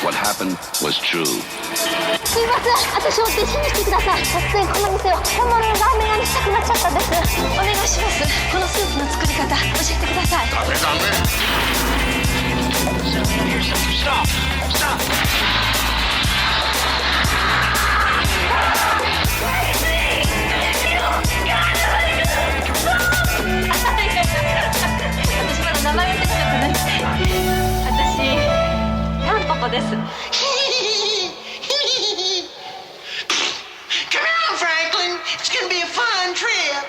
What happened was true. すいません、私を弟子にしてください。突然この店を本物のラーメン屋にしたくなっちゃったんです。お願いします。このスープの作り方教えてください。ダメ。Stop. Stop. 私まだ名前言ってなかったね。私、タンポポです。Come on, Franklin. It's gonna be a fun trip.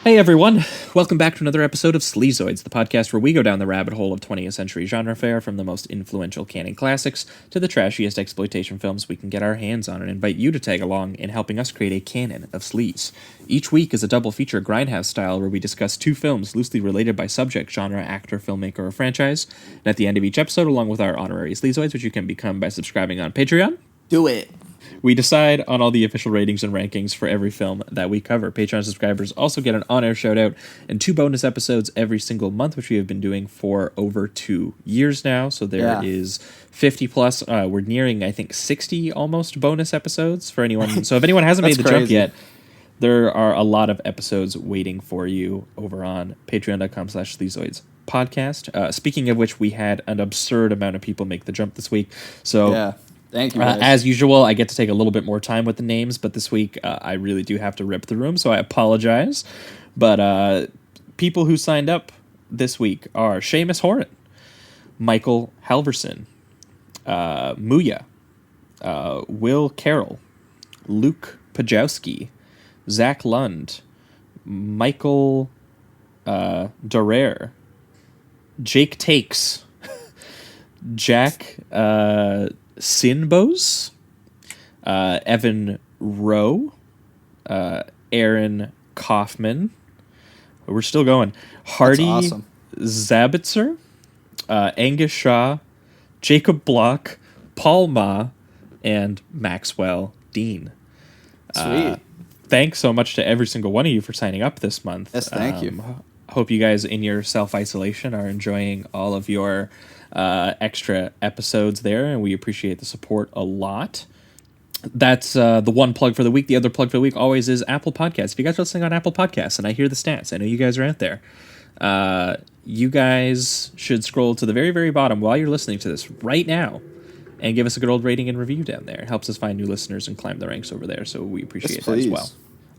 Hey everyone, welcome back to another episode of Sleazoids, the podcast where we go down the rabbit hole of 20th century genre fare, from the most influential canon classics to the trashiest exploitation films we can get our hands on, and invite you to tag along in helping us create a canon of sleaze. Each week is a double feature grindhouse style where we discuss two films loosely related by subject, genre, actor, filmmaker, or franchise, and at the end of each episode, along with our honorary Sleazoids, which you can become by subscribing on Patreon, Do it. we decide on all the official ratings and rankings for every film that we cover. Patreon subscribers also get an on-air shout-out and 2 bonus episodes every single month, which we have been doing for over 2 years now. So there is 50 plus. We're nearing, I think, 60 almost bonus episodes for anyone. So if anyone hasn't made the jump yet, there are a lot of episodes waiting for you over on patreon.com/Sleazoids podcast. Speaking of which, we had an absurd amount of people make the jump this week. So Yeah. Thank you, guys. as usual, I get to take a little bit more time with the names, but this week I really do have to rip through them, so I apologize. But people who signed up this week are Seamus Horan, Michael Halverson, Muya, Will Carroll, Luke Pajowski, Zach Lund, Michael Dorer, Jake Takes, Jack Sinbos, Evan Rowe, Aaron Kaufman. We're still going. Hardy awesome. Zabitzer, Angus Shaw, Jacob Block, Paul Ma, and Maxwell Dean. Sweet. Thanks so much to every single one of you for signing up this month. Yes, thank you. Hope you guys in your self-isolation are enjoying all of your extra episodes there, and we appreciate the support a lot. That's the one plug for the week. The other plug for the week always is Apple Podcasts. If you guys are listening on Apple Podcasts, and I hear the stats, I know you guys are out there, you guys should scroll to the very, very bottom while you're listening to this right now and give us a good old rating and review down there. It helps us find new listeners and climb the ranks over there, so we appreciate that as well.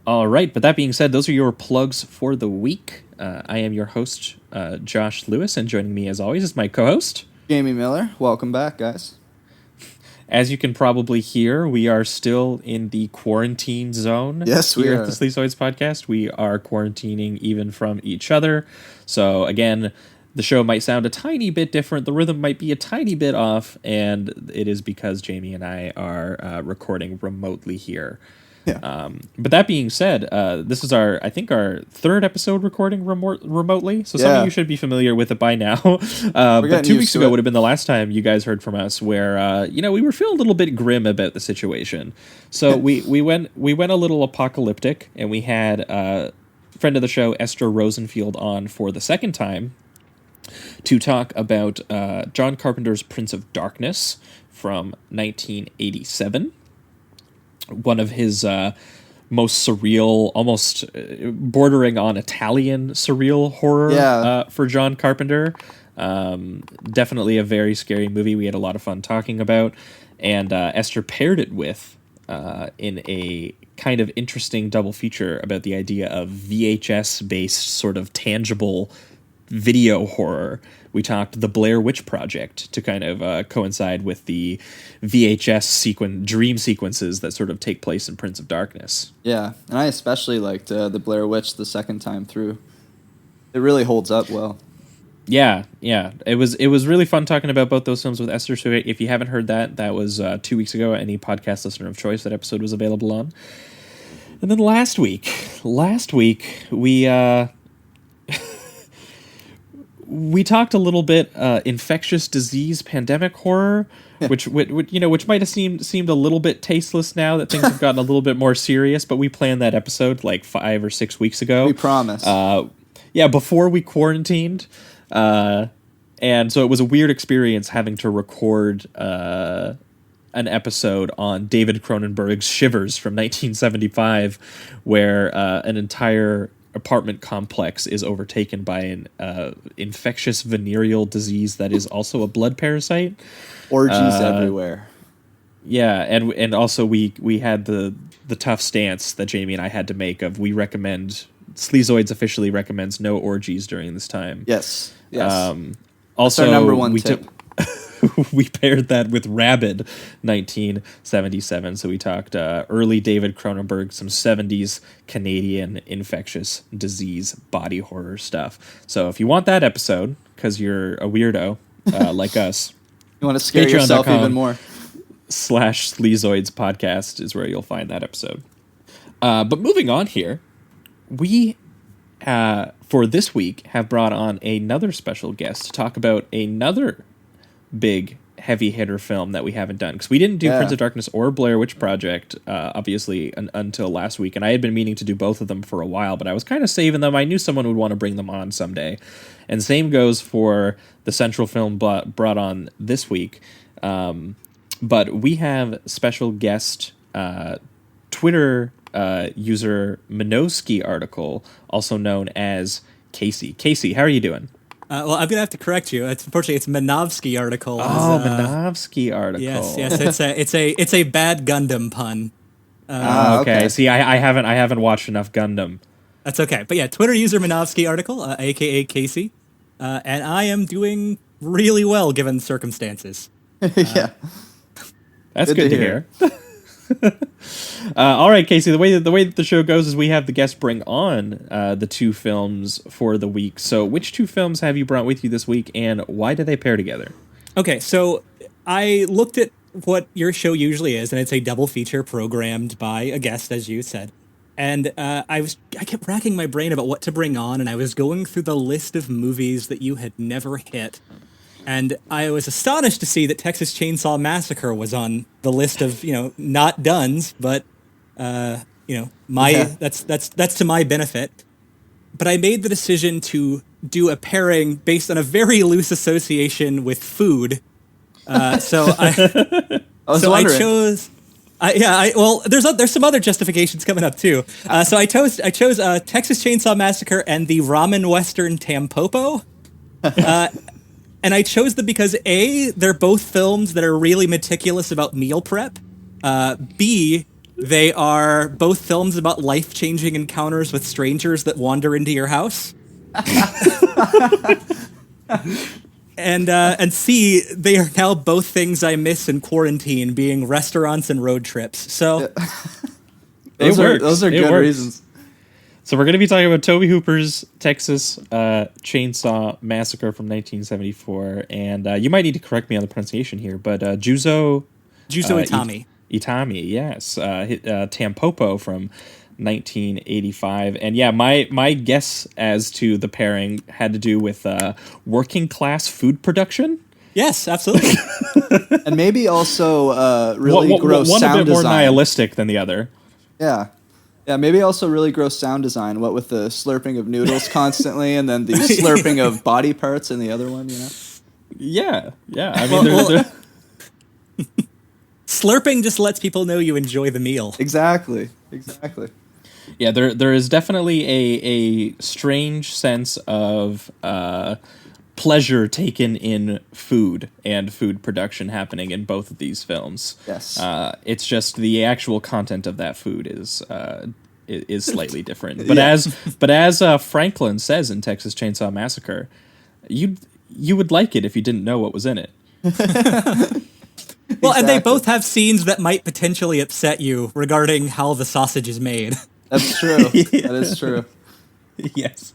All right, but that being said, those are your plugs for the week. I am your host, Josh Lewis, and joining me as always is my co-host, Jamie Miller. Welcome back, guys. As you can probably hear, we are still in the quarantine zone. Yes, we here are. at the Sleazoids podcast. We are quarantining even from each other. So again, the show might sound a tiny bit different. The rhythm might be a tiny bit off, and it is because Jamie and I are recording remotely here. Yeah. But that being said, this is our 3rd episode recording remotely. So some of you should be familiar with it by now. But 2 weeks ago would have been the last time you guys heard from us, where we were feeling a little bit grim about the situation. So we went a little apocalyptic, and we had a friend of the show, Esther Rosenfield, on for the second time to talk about John Carpenter's Prince of Darkness from 1987. One of his most surreal, almost bordering on Italian surreal horror for John Carpenter. Definitely a very scary movie we had a lot of fun talking about. And Esther paired it with in a kind of interesting double feature about the idea of VHS-based sort of tangible video horror. We talked The Blair Witch Project to kind of coincide with the VHS dream sequences that sort of take place in Prince of Darkness. Yeah, and I especially liked The Blair Witch the second time through. It really holds up well. Yeah. It was really fun talking about both those films with Esther. So if you haven't heard that was 2 weeks ago. Any podcast listener of choice, that episode was available on. And then last week we we talked a little bit infectious disease pandemic horror, which might have seemed a little bit tasteless now that things have gotten a little bit more serious. But we planned that episode like 5 or 6 weeks ago. We promise. before we quarantined. And so it was a weird experience having to record an episode on David Cronenberg's Shivers from 1975, where an entire apartment complex is overtaken by an infectious venereal disease that is also a blood parasite. Orgies everywhere. Yeah, and also we had the tough stance that Jamie and I had to make of Sleazoids officially recommends no orgies during this time. Yes. Also, that's our number one tip. We paired that with Rabid 1977, so we talked early David Cronenberg, some 70s Canadian infectious disease body horror stuff. So if you want that episode, because you're a weirdo like us, you want to scare yourself even more, /Sleazoids podcast is where you'll find that episode. But moving on here, we for this week have brought on another special guest to talk about another big heavy hitter film that we haven't done, because we didn't do Prince of Darkness or Blair Witch Project obviously until last week, and I had been meaning to do both of them for a while, but I was kind of saving them. I knew someone would want to bring them on someday, and same goes for the central film brought on this week. But we have special guest Twitter user MinovskyArticle, also known as Casey. Casey, how are you doing? Well, I'm gonna have to correct you. Unfortunately, it's MinovskyArticle. Oh, MinovskyArticle. Yes. It's a bad Gundam pun. Okay. See, I haven't watched enough Gundam. That's okay. But yeah, Twitter user MinovskyArticle, aka Casey, and I am doing really well given the circumstances. Yeah, that's good to hear. All right, Casey. The way that the show goes is we have the guest bring on the two films for the week. So, which two films have you brought with you this week, and why do they pair together? Okay, so I looked at what your show usually is, and it's a double feature programmed by a guest, as you said. And I kept racking my brain about what to bring on, and I was going through the list of movies that you had never hit. And I was astonished to see that Texas Chainsaw Massacre was on the list of, not dones, but that's to my benefit. But I made the decision to do a pairing based on a very loose association with food. There's some other justifications coming up too. So I chose Texas Chainsaw Massacre and the ramen western Tampopo. And I chose them because A, they're both films that are really meticulous about meal prep. B, they are both films about life-changing encounters with strangers that wander into your house. And C, they are now both things I miss in quarantine, being restaurants and road trips. So those are good reasons. So we're going to be talking about Tobe Hooper's Texas Chainsaw Massacre from 1974, and you might need to correct me on the pronunciation here, but Juzo Itami. Itami, yes. Tampopo from 1985. And yeah, my guess as to the pairing had to do with working class food production. Yes, absolutely. And maybe also really gross sound design. One a bit more nihilistic than the other. Yeah. Yeah, maybe also really gross sound design, what with the slurping of noodles constantly and then the slurping of body parts in the other one, Yeah. I mean, slurping just lets people know you enjoy the meal. Exactly. Yeah, there is definitely a strange sense of pleasure taken in food and food production happening in both of these films. Yes. It's just the actual content of that food is slightly different. But as Franklin says in Texas Chainsaw Massacre, you would like it if you didn't know what was in it. Well, and they both have scenes that might potentially upset you regarding how the sausage is made. That's true. Yeah. That is true. Yes.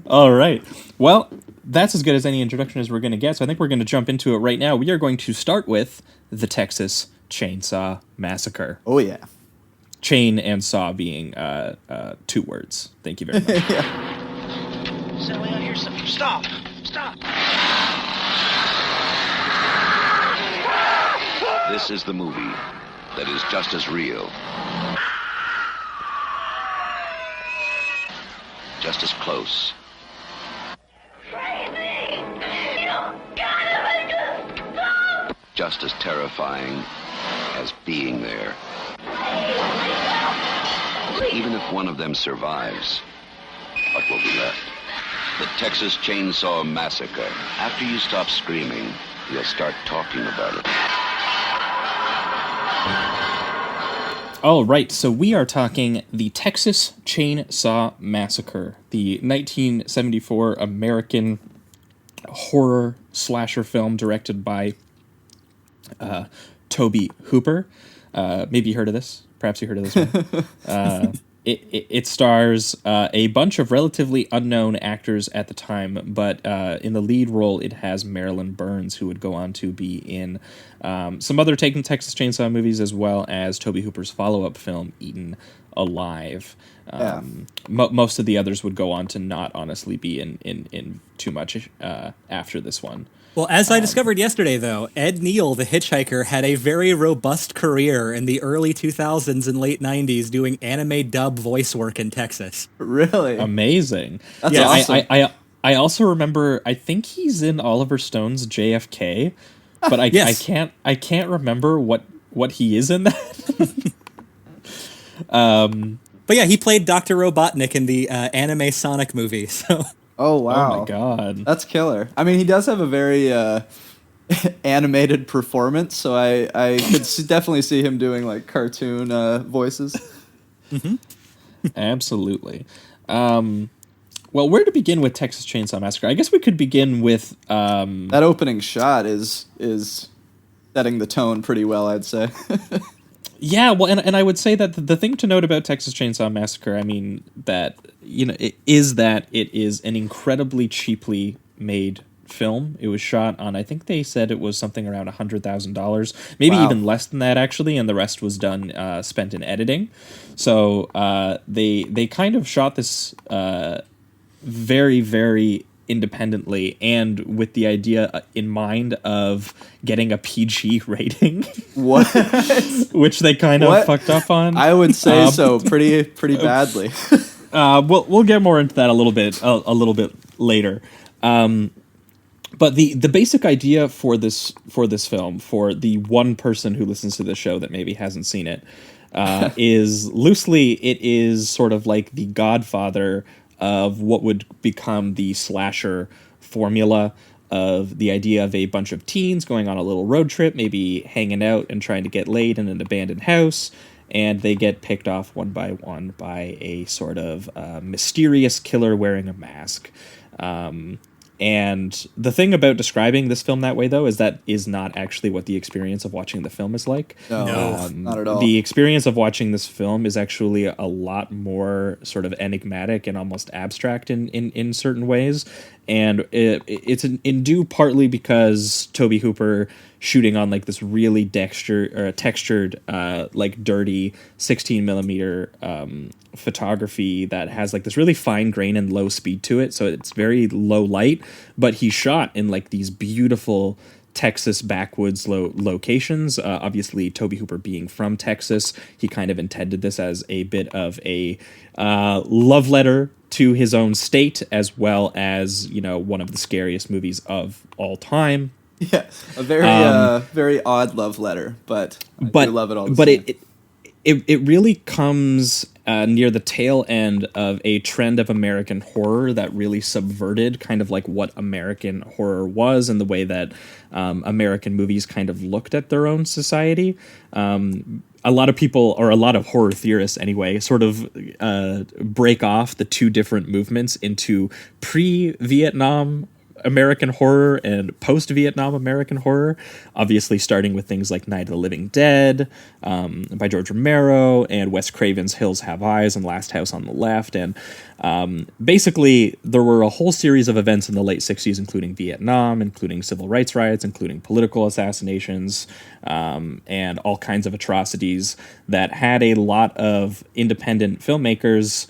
All right. Well, that's as good as any introduction as we're going to get, so I think we're going to jump into it right now. We are going to start with the Texas Chainsaw Massacre. Oh, yeah. Chain and saw being two words. Thank you very much. Yeah. So, here's something. Stop. This is the movie that is just as real, just as close, just as terrifying as being there. Even if one of them survives, what will be left? The Texas Chainsaw Massacre. After you stop screaming, you'll start talking about it. All right, so we are talking the Texas Chainsaw Massacre, the 1974 American horror slasher film directed by Tobe Hooper. Maybe you heard of this. Perhaps you heard of this one. It stars a bunch of relatively unknown actors at the time, but in the lead role it has Marilyn Burns, who would go on to be in some other Texas Chainsaw movies, as well as Tobe Hooper's follow-up film, Eaten Alive. Most of the others would go on to not honestly be in too much after this one. Well, as I discovered yesterday, though, Ed Neal, the hitchhiker, had a very robust career in the early 2000s and late 90s doing anime dub voice work in Texas. Really? Amazing. That's awesome. I also remember, I think he's in Oliver Stone's JFK, but I can't remember what he is in that. But yeah, he played Dr. Robotnik in the anime Sonic movie, so... Oh, wow. Oh, my God. That's killer. I mean, he does have a very animated performance, so I could definitely see him doing, like, cartoon voices. Mm-hmm. Absolutely. Well, where to begin with Texas Chainsaw Massacre? I guess we could begin with... That opening shot is setting the tone pretty well, I'd say. Yeah, well, and I would say that the thing to note about Texas Chainsaw Massacre, I mean, that, it is an incredibly cheaply made film. It was shot on, I think they said it was something around $100,000, maybe even less than that, actually, and the rest was spent in editing. So they kind of shot this very, very independently, and with the idea in mind of getting a PG rating. What? Which they kind of fucked up on. I would say so, pretty badly. We'll get more into that a little bit later. But the basic idea for this film, for the one person who listens to this show that maybe hasn't seen it, is loosely, it is sort of like the godfather of what would become the slasher formula, of the idea of a bunch of teens going on a little road trip, maybe hanging out and trying to get laid in an abandoned house, and they get picked off one by one by a sort of mysterious killer wearing a mask. And the thing about describing this film that way, though, is that is not actually what the experience of watching the film is like. No, not at all. The experience of watching this film is actually a lot more sort of enigmatic and almost abstract in certain ways. And it's in due partly because Tobe Hooper shooting on like this really textured, like dirty 16 millimeter photography that has like this really fine grain and low speed to it. So it's very low light, but he shot in like these beautiful Texas backwoods locations. Obviously, Tobe Hooper being from Texas, he kind of intended this as a bit of a love letter to his own state, as well as, one of the scariest movies of all time. Yeah, a very odd love letter, but I do love it all the same. It really comes near the tail end of a trend of American horror that really subverted kind of like what American horror was and the way that American movies kind of looked at their own society. A lot of people, or a lot of horror theorists anyway, sort of break off the two different movements into pre-Vietnam American horror and post-Vietnam American horror, obviously starting with things like Night of the Living Dead by George Romero, and Wes Craven's Hills Have Eyes and Last House on the Left. And basically, there were a whole series of events in the late 60s, including Vietnam, including civil rights riots, including political assassinations, and all kinds of atrocities that had a lot of independent filmmakers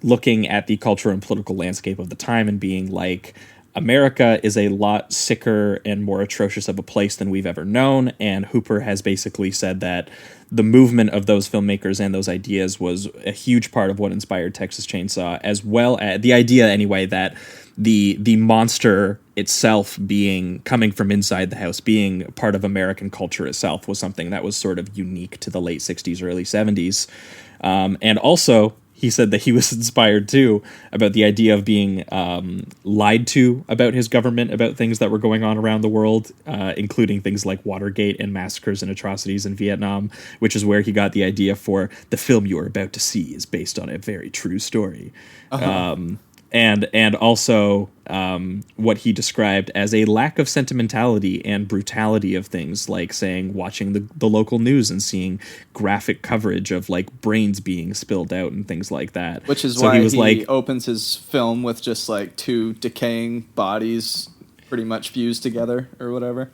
looking at the cultural and political landscape of the time and being like, America is a lot sicker and more atrocious of a place than we've ever known. And Hooper has basically said that the movement of those filmmakers and those ideas was a huge part of what inspired Texas Chainsaw, as well as the idea anyway that the monster itself being coming from inside the house, being part of American culture itself, was something that was sort of unique to the late 60s, early 70s. And also, he said that he was inspired too about the idea of being lied to about his government, about things that were going on around the world, including things like Watergate and massacres and atrocities in Vietnam, which is where he got the idea for the film you are about to see is based on a very true story. And also what he described as a lack of sentimentality and brutality of things, like watching the local news and seeing graphic coverage of like brains being spilled out and things like that. Which is why he opens his film with just like two decaying bodies pretty much fused together or whatever.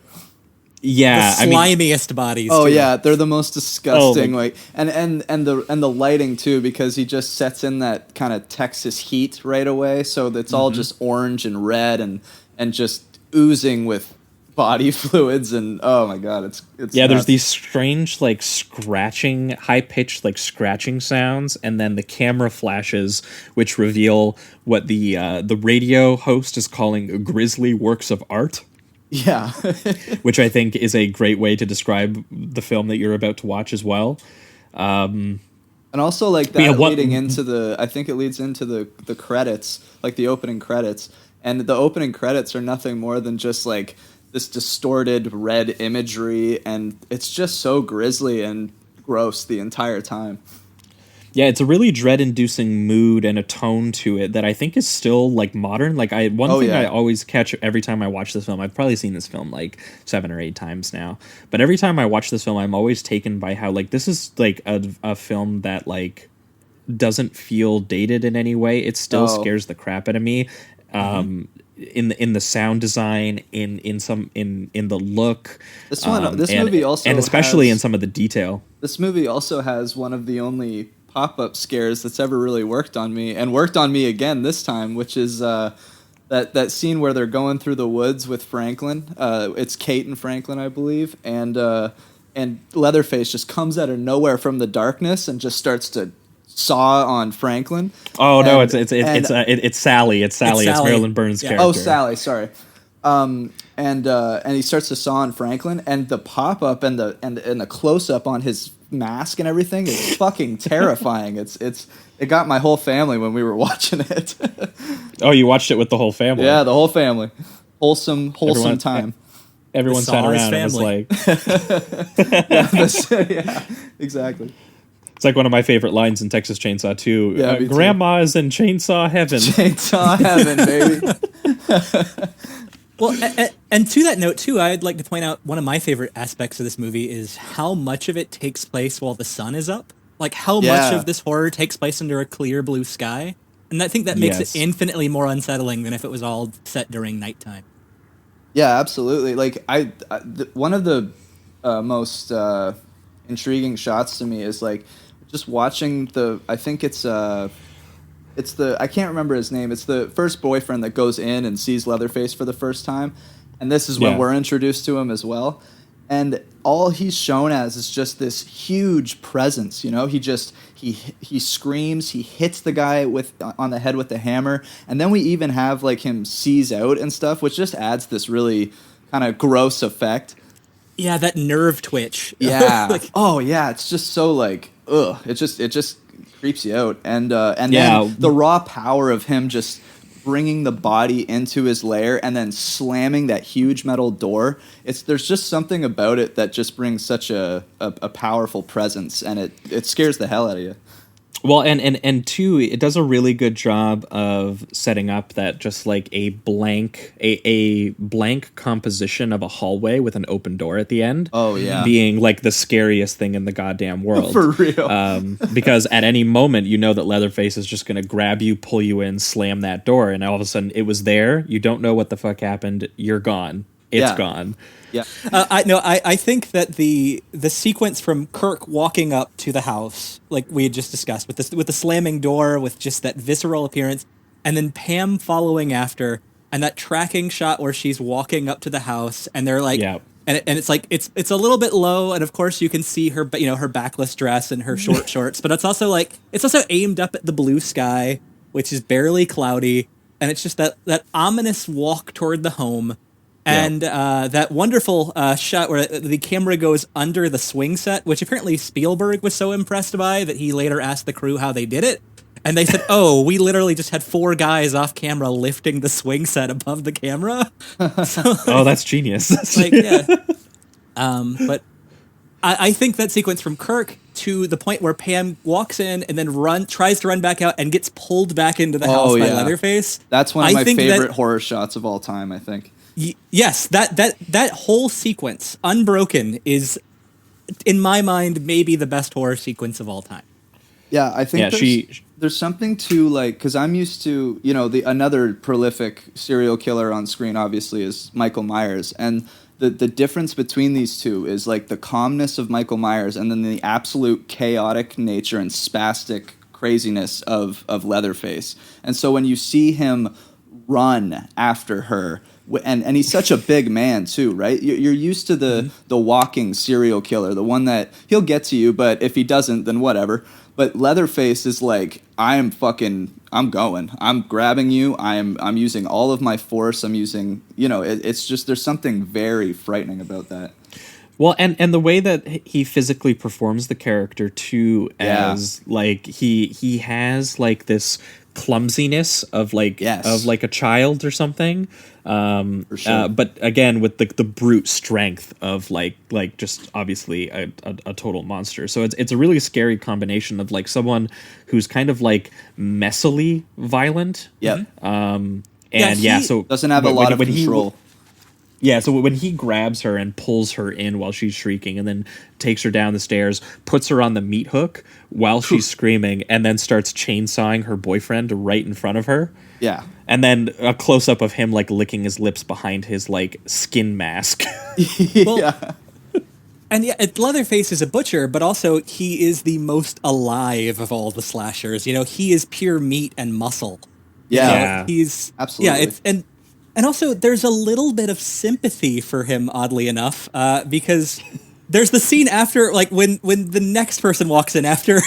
Yeah, the slimiest bodies. Oh too. yeah, they're the most disgusting. And the lighting too, because he just sets in that kind of Texas heat right away, so it's all just orange and red and just oozing with body fluids. And oh my god, it's yeah. Nuts. There's these strange like scratching, high pitched like scratching sounds, and then the camera flashes, which reveal what the radio host is calling grisly works of art. Yeah. Which I think is a great way to describe the film that you're about to watch as well. And also like that leading into I think it leads into the credits, like the opening credits. And the opening credits are nothing more than just like this distorted red imagery. And it's just so grisly and gross the entire time. Yeah, it's a really dread-inducing mood and a tone to it that I think is still like modern. Like I always catch every time I watch this film. I've probably seen this film like 7 or 8 times now, but every time I watch this film, I'm always taken by how like this is like a film that like doesn't feel dated in any way. It still scares the crap out of me. In the sound design, in the look. This movie also, and especially in some of the detail. This movie also has one of the only pop-up scares that's ever really worked on me, and worked on me again this time, which is that scene where they're going through the woods with Franklin. It's Kate and Franklin, I believe, and Leatherface just comes out of nowhere from the darkness and just starts to saw on Franklin. Oh no, it's Sally. It's Sally. It's Marilyn Burns' character. Oh, Sally. Sorry. And he starts to saw on Franklin, and the pop up and the close up on his mask and everything is fucking terrifying. It got my whole family when we were watching it. Oh, you watched it with the whole family? Yeah, the whole family. Wholesome time. Everyone sat around and was like, yeah, exactly. It's like one of my favorite lines in Texas Chainsaw 2. Yeah, Grandma is in Chainsaw Heaven. Chainsaw Heaven, baby. Well, and to that note, too, I'd like to point out one of my favorite aspects of this movie is how much of it takes place while the sun is up. Like, how much of this horror takes place under a clear blue sky. And I think that makes it infinitely more unsettling than if it was all set during nighttime. Yeah, absolutely. Like, one of the most intriguing shots to me is, like, just watching I can't remember his name. It's the first boyfriend that goes in and sees Leatherface for the first time. And this is when we're introduced to him as well. And all he's shown as is just this huge presence, you know? He screams, he hits the guy on the head with the hammer. And then we even have like him seize out and stuff, which just adds this really kind of gross effect. Yeah, that nerve twitch. Yeah. Oh yeah, it's just so like, ugh. It just creeps you out, and then the raw power of him just bringing the body into his lair and then slamming that huge metal door. There's just something about it that just brings such a powerful presence, and it scares the hell out of you. Well, and two, it does a really good job of setting up that just like a blank composition of a hallway with an open door at the end. Oh yeah, being like the scariest thing in the goddamn world for real. Because at any moment you know that Leatherface is just going to grab you, pull you in, slam that door, and all of a sudden it was there. You don't know what the fuck happened. You're gone. It's gone. Yeah. I think that the sequence from Kirk walking up to the house, like we had just discussed, with the slamming door, with just that visceral appearance, and then Pam following after, and that tracking shot where she's walking up to the house, and they're like, and it's like it's a little bit low, and of course you can see her, her backless dress and her short shorts, but it's also aimed up at the blue sky, which is barely cloudy. and it's just that ominous walk toward the home, and that wonderful shot where the camera goes under the swing set, which apparently Spielberg was so impressed by that he later asked the crew how they did it. And they said, "Oh, we literally just had 4 guys off camera lifting the swing set above the camera." So, oh, that's genius. But I think that sequence from Kirk to the point where Pam walks in and then tries to run back out and gets pulled back into the house by Leatherface. That's one of my favorite horror shots of all time, I think. Yes, that whole sequence, unbroken, is, in my mind, maybe the best horror sequence of all time. Yeah, I think there's something to, like, because I'm used to, another prolific serial killer on screen, obviously, is Michael Myers. And the difference between these two is, like, the calmness of Michael Myers and then the absolute chaotic nature and spastic craziness of Leatherface. And so when you see him run after her, and he's such a big man too, right? You're used to the walking serial killer, the one that he'll get to you, but if he doesn't, then whatever. But Leatherface is like, I'm going. I'm grabbing you. I'm using all of my force. I'm using, it's just, there's something very frightening about that. Well, and the way that he physically performs the character too, as like he has like this clumsiness of like a child or something, for sure. But again with the brute strength of like just obviously a total monster. So it's a really scary combination of like someone who's kind of like messily violent. Yeah. So doesn't have a lot of control. So when he grabs her and pulls her in while she's shrieking and then takes her down the stairs, puts her on the meat hook while she's screaming, and then starts chainsawing her boyfriend right in front of her. Yeah. And then a close-up of him, like, licking his lips behind his, like, skin mask. And Leatherface is a butcher, but also he is the most alive of all the slashers. He is pure meat and muscle. Yeah. He's... Absolutely. Yeah, and also, there's a little bit of sympathy for him, oddly enough, because there's the scene after, like, when the next person walks in after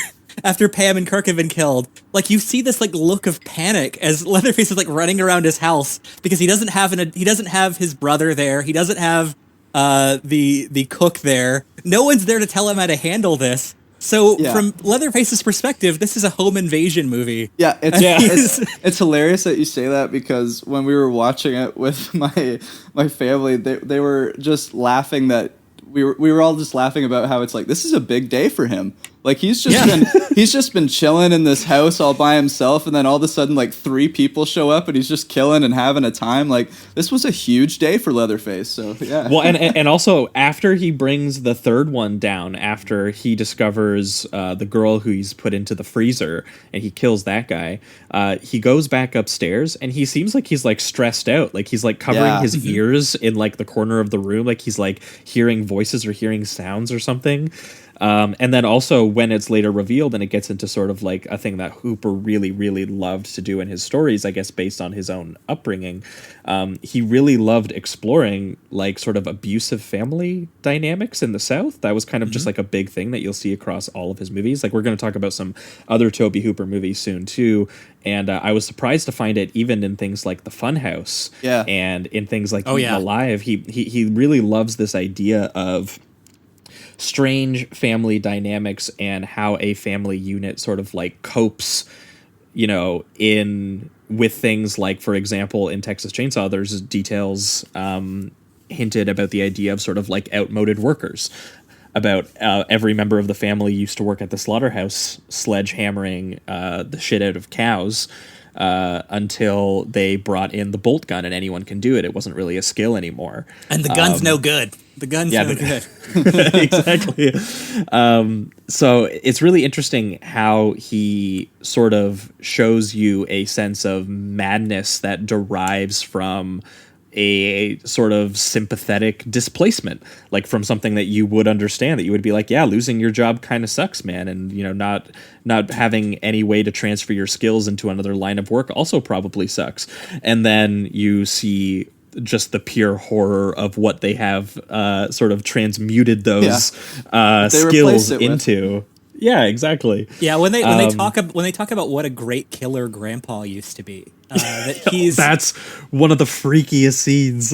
Pam and Kirk have been killed. Like, you see this like look of panic as Leatherface is like running around his house because he doesn't have his brother there. He doesn't have the cook there. No one's there to tell him how to handle this. So from Leatherface's perspective, this is a home invasion movie. Yeah, it's hilarious that you say that because when we were watching it with my family, they were just laughing that we were all just laughing about how it's like this is a big day for him. Like he's just been chilling in this house all by himself, and then all of a sudden like 3 people show up, and he's just killing and having a time. Like this was a huge day for Leatherface. So yeah. Well, and also after he brings the third one down, after he discovers the girl who he's put into the freezer, and he kills that guy, he goes back upstairs, and he seems like he's like stressed out, like he's like covering his ears in like the corner of the room, like he's like hearing voices or hearing sounds or something. And then also when it's later revealed and it gets into sort of like a thing that Hooper really, really loved to do in his stories, I guess based on his own upbringing, he really loved exploring like sort of abusive family dynamics in the South. That was kind of just like a big thing that you'll see across all of his movies. Like we're going to talk about some other Tobe Hooper movies soon too. And I was surprised to find it even in things like The Funhouse and in things like Eaten Alive. He really loves this idea of strange family dynamics and how a family unit sort of like copes, with things like, for example, in Texas Chainsaw, there's details hinted about the idea of sort of like outmoded workers, about every member of the family used to work at the slaughterhouse sledgehammering the shit out of cows until they brought in the bolt gun and anyone can do it. It wasn't really a skill anymore. And the gun's no good. The gun's no good. Exactly. So it's really interesting how he sort of shows you a sense of madness that derives from a sort of sympathetic displacement, like from something that you would understand, that you would be like, yeah, losing your job kind of sucks, man. And, not having any way to transfer your skills into another line of work also probably sucks. And then you see just the pure horror of what they have sort of transmuted those skills into. Yeah, exactly. Yeah, when they talk about what a great killer Grandpa used to be, that he's that's one of the freakiest scenes.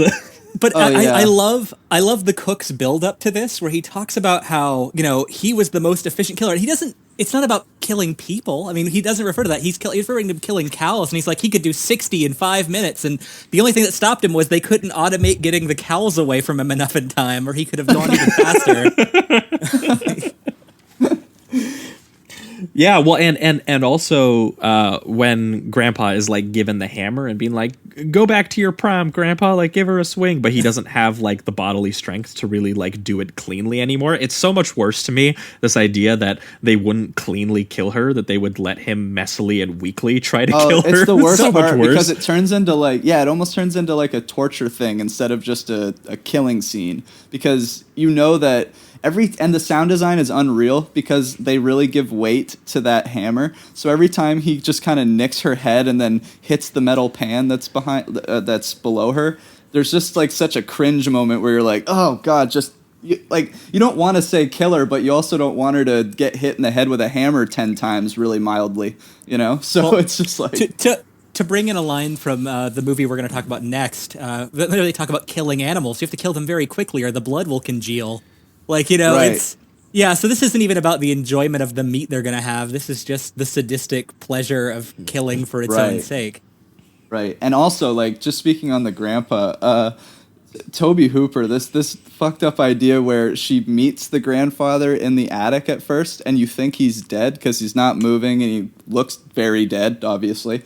But I love the cook's build up to this, where he talks about how, he was the most efficient killer. He doesn't. It's not about killing people. I mean, he doesn't refer to that. He's referring to killing cows, and he's like, he could do 60 in 5 minutes, and the only thing that stopped him was they couldn't automate getting the cows away from him enough in time, or he could have gone even faster. Yeah, well, and also when Grandpa is like given the hammer and being like, "Go back to your prom, Grandpa," like give her a swing, but he doesn't have like the bodily strength to really like do it cleanly anymore. It's so much worse to me, this idea that they wouldn't cleanly kill her, that they would let him messily and weakly try to kill her. It's the worst so part much worse. because it turns into it almost turns into like a torture thing instead of just a killing scene, because that and the sound design is unreal because they really give weight to that hammer. So every time he just kind of nicks her head and then hits the metal pan that's that's below her, there's just like such a cringe moment where you're like, oh god, you don't want to say kill her, but you also don't want her to get hit in the head with a hammer 10 times really mildly, So it's just like to bring in a line from the movie we're going to talk about next. They talk about killing animals. You have to kill them very quickly, or the blood will congeal. Right. It's so this isn't even about the enjoyment of the meat they're going to have. This is just the sadistic pleasure of killing for its own sake. Right. And also, just speaking on the grandpa, Toby Hooper, this fucked up idea where she meets the grandfather in the attic at first, and you think he's dead because he's not moving and he looks very dead, obviously.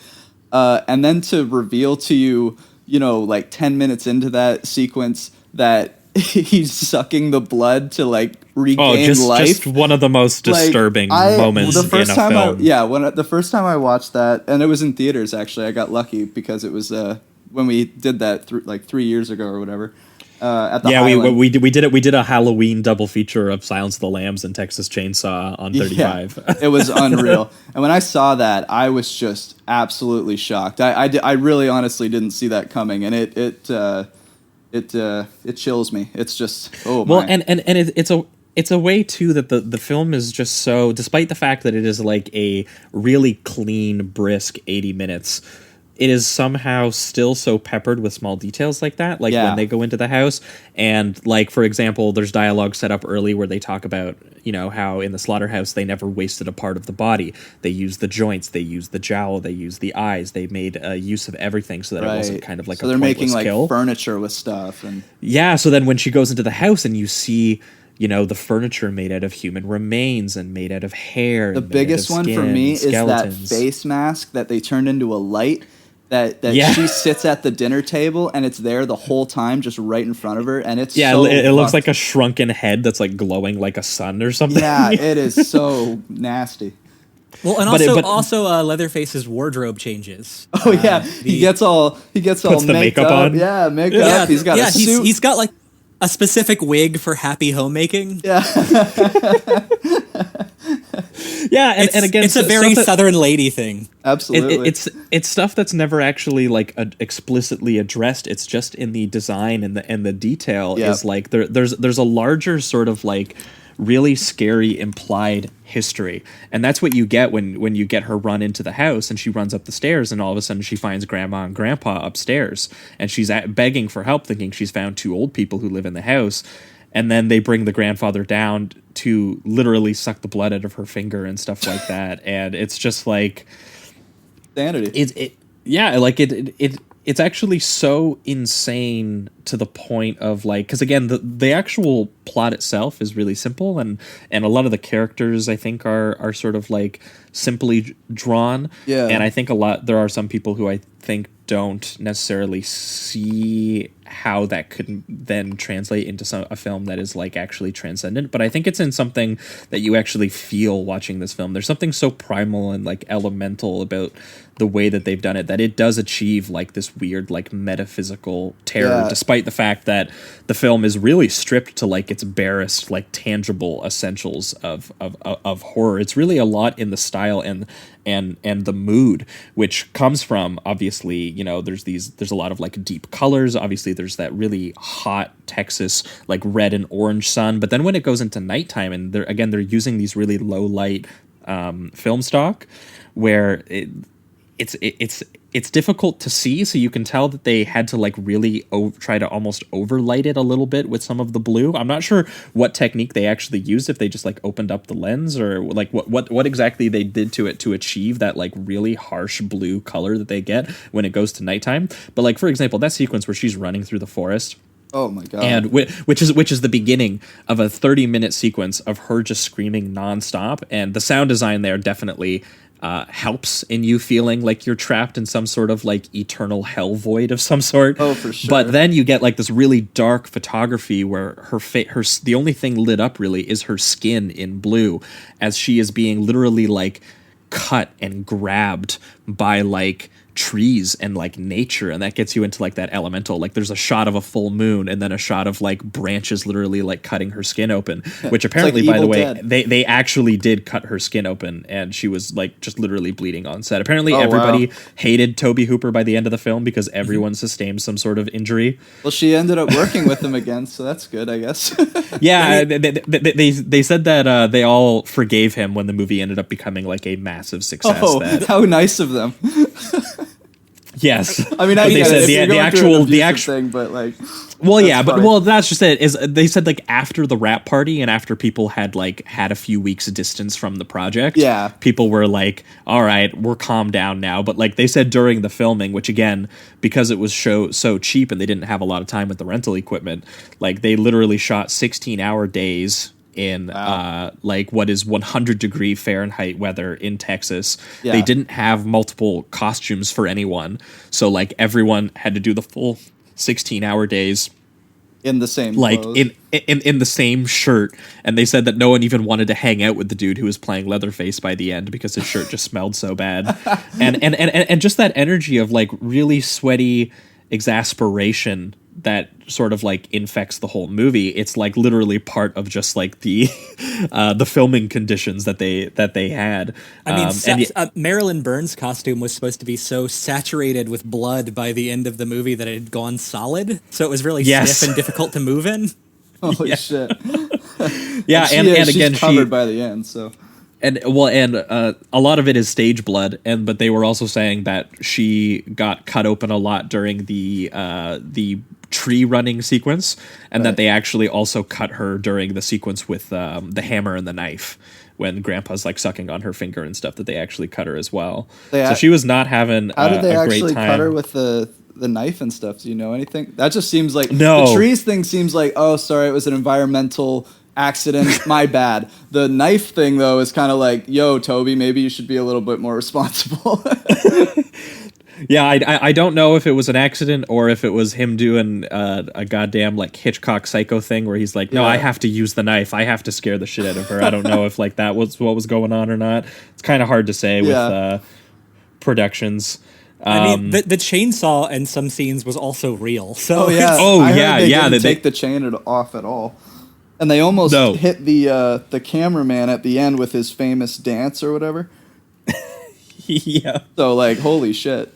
And then to reveal to you, 10 minutes into that sequence that he's sucking the blood to regain life. Just one of the most disturbing moments in a film. The first time I watched that, and it was in theaters actually. I got lucky because it was when we did that 3 years ago or whatever. At the Highland. we did it. We did a Halloween double feature of Silence of the Lambs and Texas Chainsaw on 35. Yeah, it was unreal. And when I saw that, I was just absolutely shocked. I really honestly didn't see that coming, and it chills me. It's just it's a way too that the film is just so, despite the fact that it is like a really clean, brisk 80 minutes, it is somehow still so peppered with small details like that. When they go into the house, and for example, there's dialogue set up early where they talk about, how in the slaughterhouse they never wasted a part of the body. They used the joints, they used the jowl, they used the eyes. They made use of everything so that it wasn't kind of like so they're making furniture with stuff. And so then when she goes into the house and you see, the furniture made out of human remains and made out of hair. The biggest one for me is that face mask that they turned into a light. That she sits at the dinner table and it's there the whole time, just right in front of her, and it's it looks like a shrunken head that's glowing like a sun or something. Yeah, it is so nasty. Well, and also Leatherface's wardrobe changes. Oh yeah, he gets all makeup on. Yeah, makeup. Yeah, he's got a suit. He's got a specific wig for happy homemaking. Yeah. Yeah, and again, it's a very Southern lady thing. Absolutely, it's stuff that's never actually explicitly addressed. It's just in the design and the detail. Yep. Is there's a larger sort of really scary implied history, and that's what you get when you get her run into the house and she runs up the stairs, and all of a sudden she finds Grandma and Grandpa upstairs, and she's begging for help, thinking she's found two old people who live in the house. And then they bring the grandfather down to literally suck the blood out of her finger and stuff like that. And it's just insanity. It's actually so insane to the point of because again, the actual plot itself is really simple, and a lot of the characters I think are sort of simply drawn. Yeah. And I think there are some people who I think don't necessarily see how that could then translate into a film that is actually transcendent, but I think it's in something that you actually feel watching this film. There's something so primal and elemental about the way that they've done it, that it does achieve this weird metaphysical terror, despite the fact that the film is really stripped to its barest tangible essentials of horror. It's really a lot in the style and the mood, which comes from, obviously, there's a lot of deep colors. Obviously there's that really hot Texas red and orange sun, but then when it goes into nighttime, and they're using these really low light film stock where it's difficult to see, so you can tell that they had to like really try to almost overlight it a little bit with some of the blue. I'm not sure what technique they actually used, if they just like opened up the lens, or like what exactly they did to it to achieve that like really harsh blue color that they get when it goes to nighttime. But like, for example, that sequence where she's running through the forest. Oh my god! And which is the beginning of a 30-minute sequence of her just screaming nonstop, and the sound design there definitely helps in you feeling like you're trapped in some sort of like eternal hell void of some sort. Oh, for sure. But then you get like this really dark photography where her the only thing lit up really is her skin in blue, as she is being literally like cut and grabbed by like trees and like nature, and that gets you into like that elemental, like there's a shot of a full moon and then a shot of like branches literally like cutting her skin open, which apparently, like, by the way, they actually did cut her skin open, and she was like just literally bleeding on set. Apparently everybody hated Toby Hooper by the end of the film because everyone sustained some sort of injury. Well, she ended up working with him again, so that's good, I guess. Yeah, they said that they all forgave him when the movie ended up becoming like a massive success. How nice of them. Yes, I mean, they said the actual thing, but like, well, yeah, but well, that's just it. Is they said like after the rap party and after people had a few weeks distance from the project, yeah, people were like, all right, we're calmed down now. But like they said during the filming, which again, because it was so cheap and they didn't have a lot of time with the rental equipment, like they literally shot 16-hour days in like what is 100-degree Fahrenheit weather in Texas. Yeah. They didn't have multiple costumes for anyone, so like everyone had to do the full 16-hour days in the same like clothes. in the same shirt. And they said that no one even wanted to hang out with the dude who was playing Leatherface by the end because his shirt just smelled so bad. and just that energy of like really sweaty exasperation that sort of like infects the whole movie. It's like literally part of just like the filming conditions that they had. I mean, Marilyn Burns' costume was supposed to be so saturated with blood by the end of the movie that it had gone solid, so it was really stiff and difficult to move in. Holy shit! Yeah, and again, she's covered by the end, so. And a lot of it is stage blood, but they were also saying that she got cut open a lot during the tree running sequence, and that they actually also cut her during the sequence with the hammer and the knife when Grandpa's like sucking on her finger and stuff. That they actually cut her as well. So she was not having how did they a actually great time. Cut her with the knife and stuff? Do you know anything? That just seems like no. The trees thing seems like, oh, sorry, it was an environmental accident, my bad. The knife thing though is kind of like, yo, Toby, maybe you should be a little bit more responsible. Yeah, I don't know if it was an accident or if it was him doing a goddamn like Hitchcock Psycho thing where he's like, no, I have to use the knife, I have to scare the shit out of her. I don't know if like that was what was going on or not. It's kind of hard to say with productions. I mean, the chainsaw in some scenes was also real. So they didn't take the chain off at all. And they almost hit the cameraman at the end with his famous dance or whatever. Yeah. So like, holy shit.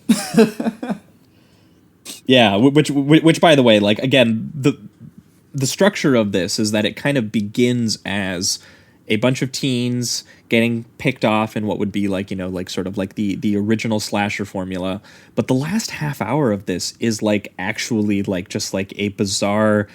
Yeah, which by the way, like again, the structure of this is that it kind of begins as a bunch of teens getting picked off in what would be like, like sort of like the original slasher formula. But the last half hour of this is like actually like just like a bizarre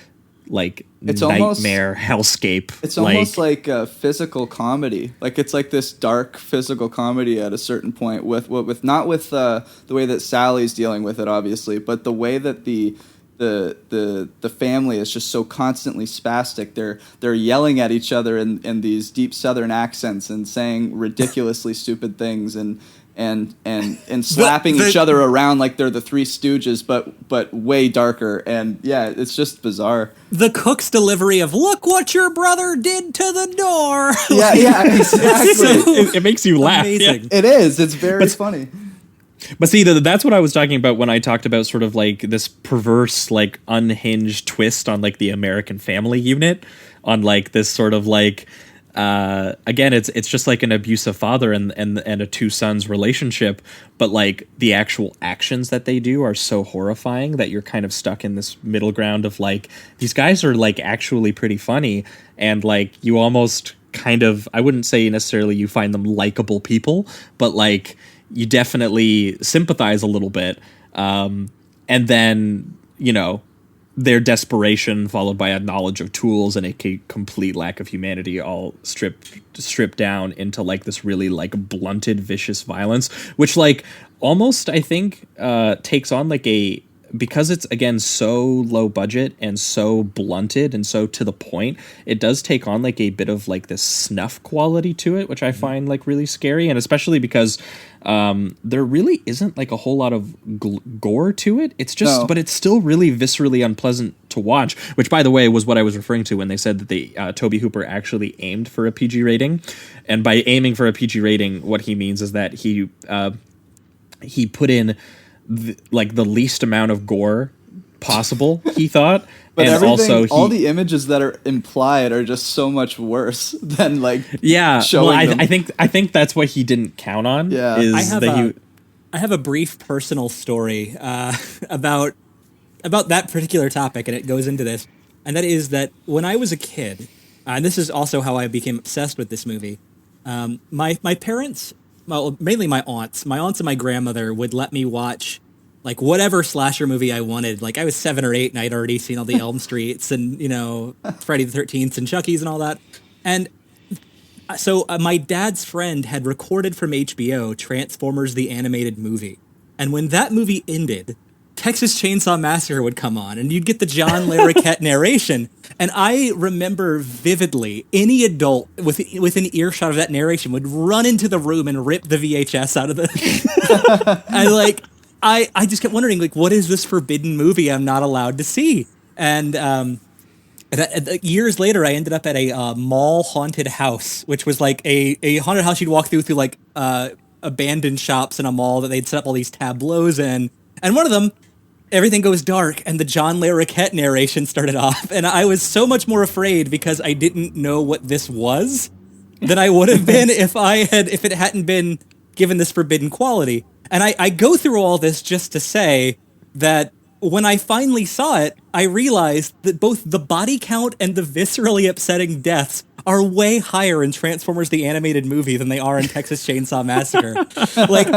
like it's nightmare hellscape. It's almost like a physical comedy. Like it's like this dark physical comedy at a certain point with not with the way that Sally's dealing with it, obviously, but the way that the family is just so constantly spastic. They're yelling at each other in these deep Southern accents and saying ridiculously stupid things and slapping each other around like they're the Three Stooges, but way darker. And yeah, it's just bizarre. The cook's delivery of "Look what your brother did to the door." Yeah, exactly. It makes you laugh. Yeah. It is. It's very funny. But see, that's what I was talking about when I talked about sort of like this perverse, like unhinged twist on like the American Family unit, on like this sort of like. Again, it's just like an abusive father and a two sons relationship, but like the actual actions that they do are so horrifying that you're kind of stuck in this middle ground of like, these guys are like actually pretty funny, and like you almost kind of, I wouldn't say necessarily you find them likable people, but like you definitely sympathize a little bit. And then, you know, their desperation followed by a knowledge of tools and a complete lack of humanity all stripped down into like this really like blunted, vicious violence, which like almost I think takes on like a, because it's again so low budget and so blunted and so to the point, it does take on like a bit of like this snuff quality to it, which I find like really scary. And especially because there really isn't like a whole lot of gore to it. It's just, but it's still really viscerally unpleasant to watch, which by the way was what I was referring to when they said that the Tobe Hooper actually aimed for a PG rating. And by aiming for a PG rating, what he means is that he put in like the least amount of gore possible, he thought. But and also all the images that are implied are just so much worse than like showing them. I think that's what he didn't count on. Yeah. I have a brief personal story about that particular topic, and it goes into this, and that is that when I was a kid, and this is also how I became obsessed with this movie, my parents, well, mainly my aunts and my grandmother would let me watch like whatever slasher movie I wanted. Like I was 7 or 8 and I'd already seen all the Elm Streets and, you know, Friday the 13th and Chucky's and all that. And so my dad's friend had recorded from HBO Transformers the Animated Movie. And when that movie ended, Texas Chainsaw Massacre would come on, and you'd get the John Larroquette narration. And I remember vividly any adult within earshot of that narration would run into the room and rip the VHS out of the... I just kept wondering, like, what is this forbidden movie I'm not allowed to see? And years later, I ended up at a mall haunted house, which was like a haunted house you'd walk through like abandoned shops in a mall that they'd set up all these tableaus in. And one of them, everything goes dark, and the John Larroquette narration started off. And I was so much more afraid because I didn't know what this was than I would have been if it hadn't been given this forbidden quality. And I go through all this just to say that when I finally saw it, I realized that both the body count and the viscerally upsetting deaths are way higher in Transformers the Animated Movie than they are in Texas Chainsaw Massacre. Like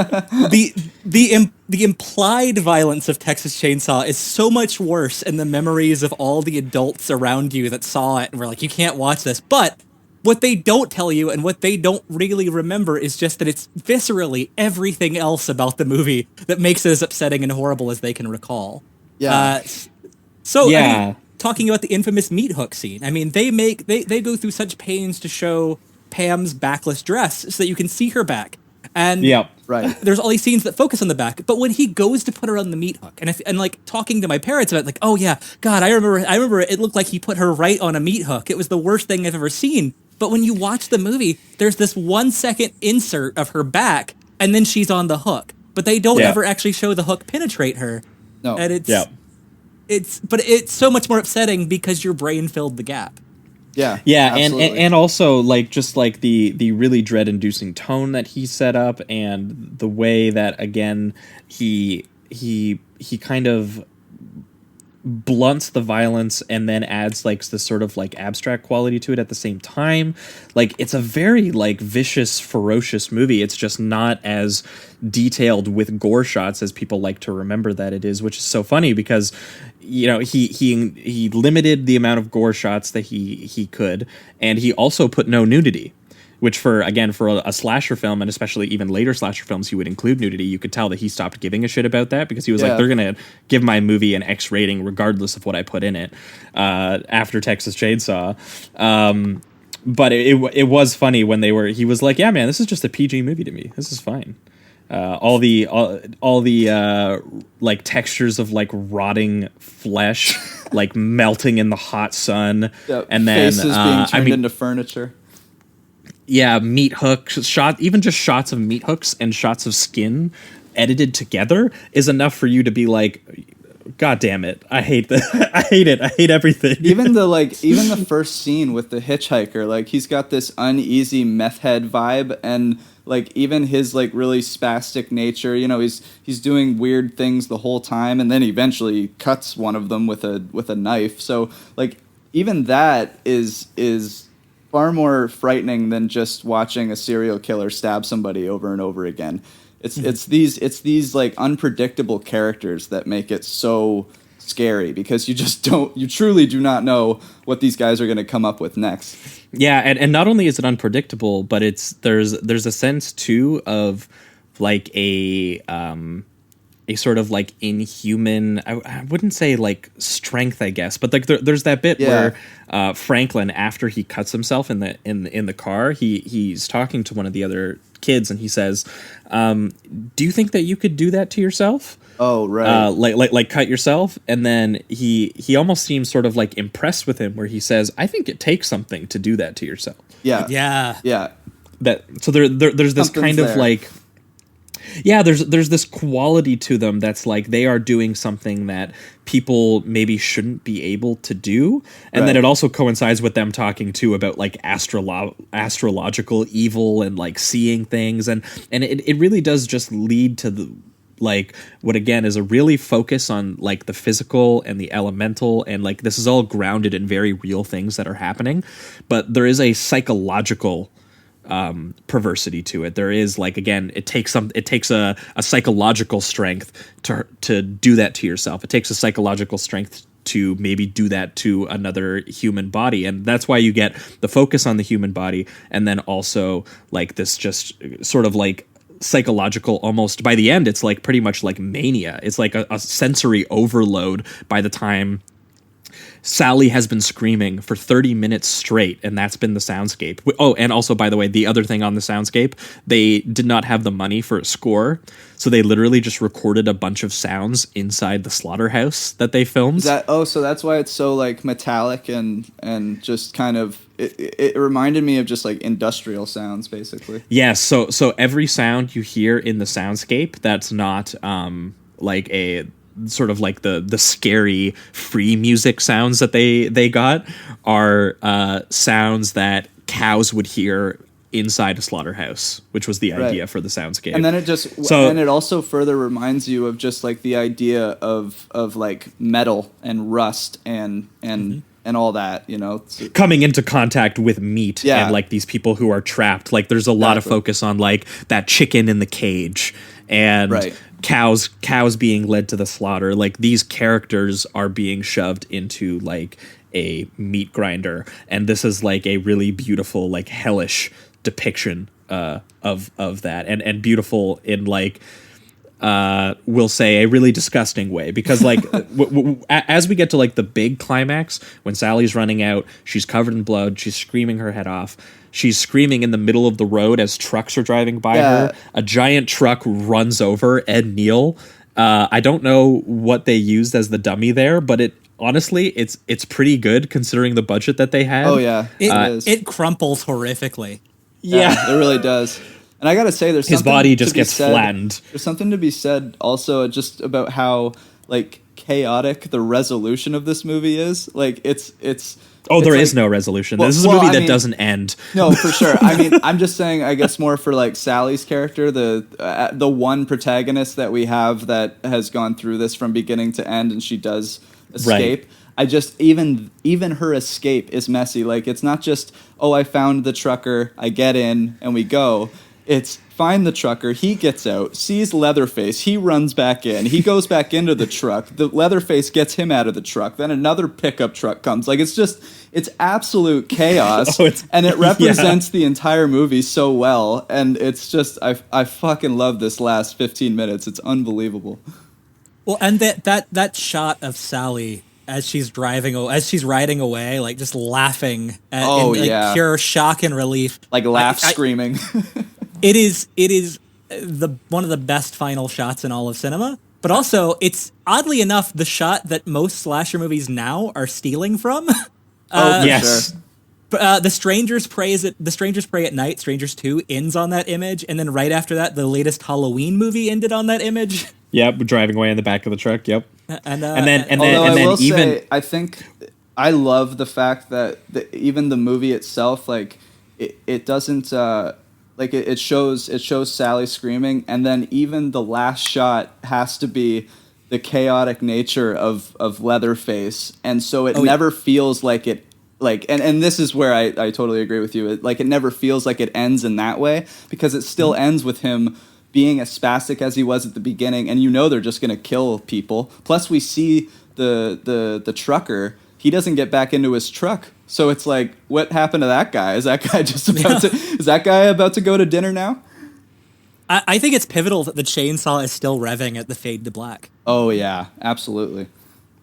the implied violence of Texas Chainsaw is so much worse in the memories of all the adults around you that saw it and were like, you can't watch this. But what they don't tell you and what they don't really remember is just that it's viscerally everything else about the movie that makes it as upsetting and horrible as they can recall. Yeah. I mean, talking about the infamous meat hook scene, I mean, they go through such pains to show Pam's backless dress so that you can see her back. And there's all these scenes that focus on the back, but when he goes to put her on the meat hook, and like talking to my parents about, like, oh yeah, God, I remember it looked like he put her right on a meat hook. It was the worst thing I've ever seen. But when you watch the movie, there's this 1 second insert of her back, and then she's on the hook. But they don't ever actually show the hook penetrate her. No. And it's so much more upsetting because your brain filled the gap. Yeah. Yeah, and also like just like the really dread-inducing tone that he set up, and the way that again he kind of blunts the violence and then adds like this sort of like abstract quality to it at the same time. Like it's a very like vicious, ferocious movie. It's just not as detailed with gore shots as people like to remember that it is, which is so funny because, you know, he limited the amount of gore shots that he could, and he also put no nudity. Which for a slasher film, and especially even later slasher films, he would include nudity. You could tell that he stopped giving a shit about that because he was like, they're going to give my movie an X rating regardless of what I put in it after Texas Chainsaw. But it was funny when he was like, yeah, man, this is just a PG movie to me. This is fine. All the like textures of like rotting flesh, like melting in the hot sun. And then faces being turned into furniture. Yeah, meat hooks, even just shots of meat hooks and shots of skin edited together is enough for you to be like, God damn it, I hate that. I hate it. I hate everything. Even the first scene with the hitchhiker, like he's got this uneasy meth head vibe, and like even his like really spastic nature, you know, he's doing weird things the whole time, and then eventually cuts one of them with a knife. So like even that is far more frightening than just watching a serial killer stab somebody over and over again. It's these like unpredictable characters that make it so scary, because you truly do not know what these guys are going to come up with next. Yeah, and not only is it unpredictable, but there's a sense too of like a sort of like inhuman, I wouldn't say like strength, I guess, but like there's that bit where Franklin, after he cuts himself in the car, he's talking to one of the other kids and he says, do you think that you could do that to yourself? Oh, right. Like cut yourself. And then he almost seems sort of like impressed with him, where he says, I think it takes something to do that to yourself. Yeah. So there's this Something's kind of there. like, yeah, there's this quality to them that's like they are doing something that people maybe shouldn't be able to do. And then it also coincides with them talking too about like astrological evil and like seeing things. And it really does just lead to the, like, what again is a really focus on like the physical and the elemental, and like this is all grounded in very real things that are happening, but there is a psychological perversity to it. There is like, again, it takes a psychological strength to do that to yourself. It takes a psychological strength to maybe do that to another human body, and that's why you get the focus on the human body, and then also like this just sort of like psychological, almost by the end it's like pretty much like mania. It's like a sensory overload by the time Sally has been screaming for 30 minutes straight, and that's been the soundscape. Oh, and also, by the way, the other thing on the soundscape, they did not have the money for a score, so they literally just recorded a bunch of sounds inside the slaughterhouse that they filmed. So that's why it's so like metallic and just kind of it reminded me of just like industrial sounds, basically. Yes, so every sound you hear in the soundscape that's not like a sort of like the scary free music sounds that they got are sounds that cows would hear inside a slaughterhouse, which was the idea for the soundscape. And then it also further reminds you of just like the idea of like metal and rust and all that, you know, coming into contact with meat and like these people who are trapped. Like there's a lot of focus on like that chicken in the cage and cows being led to the slaughter. Like these characters are being shoved into like a meat grinder, and this is like a really beautiful, like hellish depiction of that, and beautiful in like we'll say a really disgusting way, because like as we get to like the big climax, when Sally's running out, she's covered in blood, she's screaming her head off. She's screaming in the middle of the road as trucks are driving by her. A giant truck runs over Ed Neal. I don't know what they used as the dummy there, but honestly, it's pretty good considering the budget that they had. Oh yeah, it crumples horrifically. Yeah, it really does. And I gotta say, there's his body just gets flattened. There's something to be said also just about how like chaotic the resolution of this movie is. Like it's. Oh, there is no resolution. This is a movie that doesn't end. No, for sure. I mean, I'm just saying, I guess more for like Sally's character, the one protagonist that we have that has gone through this from beginning to end, and she does escape. Right. I just, even her escape is messy. Like, it's not just, oh, I found the trucker, I get in, and we go. It's find the trucker, he gets out, sees Leatherface, he runs back in, he goes back into the truck, the Leatherface gets him out of the truck, then another pickup truck comes. Like, it's absolute chaos, and it represents the entire movie so well, and it's just, I fucking love this last 15 minutes. It's unbelievable. Well, and that shot of Sally as she's riding away, like just laughing in pure shock and relief, like screaming. It is one of the best final shots in all of cinema. But also, it's oddly enough the shot that most slasher movies now are stealing from. Yes. Sure. The Strangers Prey at Night, Strangers 2 ends on that image, and then right after that, the latest Halloween movie ended on that image. Yep, driving away in the back of the truck. Yep. And then I think I love the fact that even the movie itself, like it doesn't like it shows Sally screaming, and then even the last shot has to be the chaotic nature of Leatherface, and so it never feels like it. Like, and this is where I totally agree with you. It never feels like it ends in that way, because it still ends with him being as spastic as he was at the beginning, and they're just going to kill people. Plus, we see the trucker. He doesn't get back into his truck, so it's like, what happened to that guy? Is that guy just about to? Is that guy about to go to dinner now? I think it's pivotal that the chainsaw is still revving at the fade to black. Oh yeah, absolutely.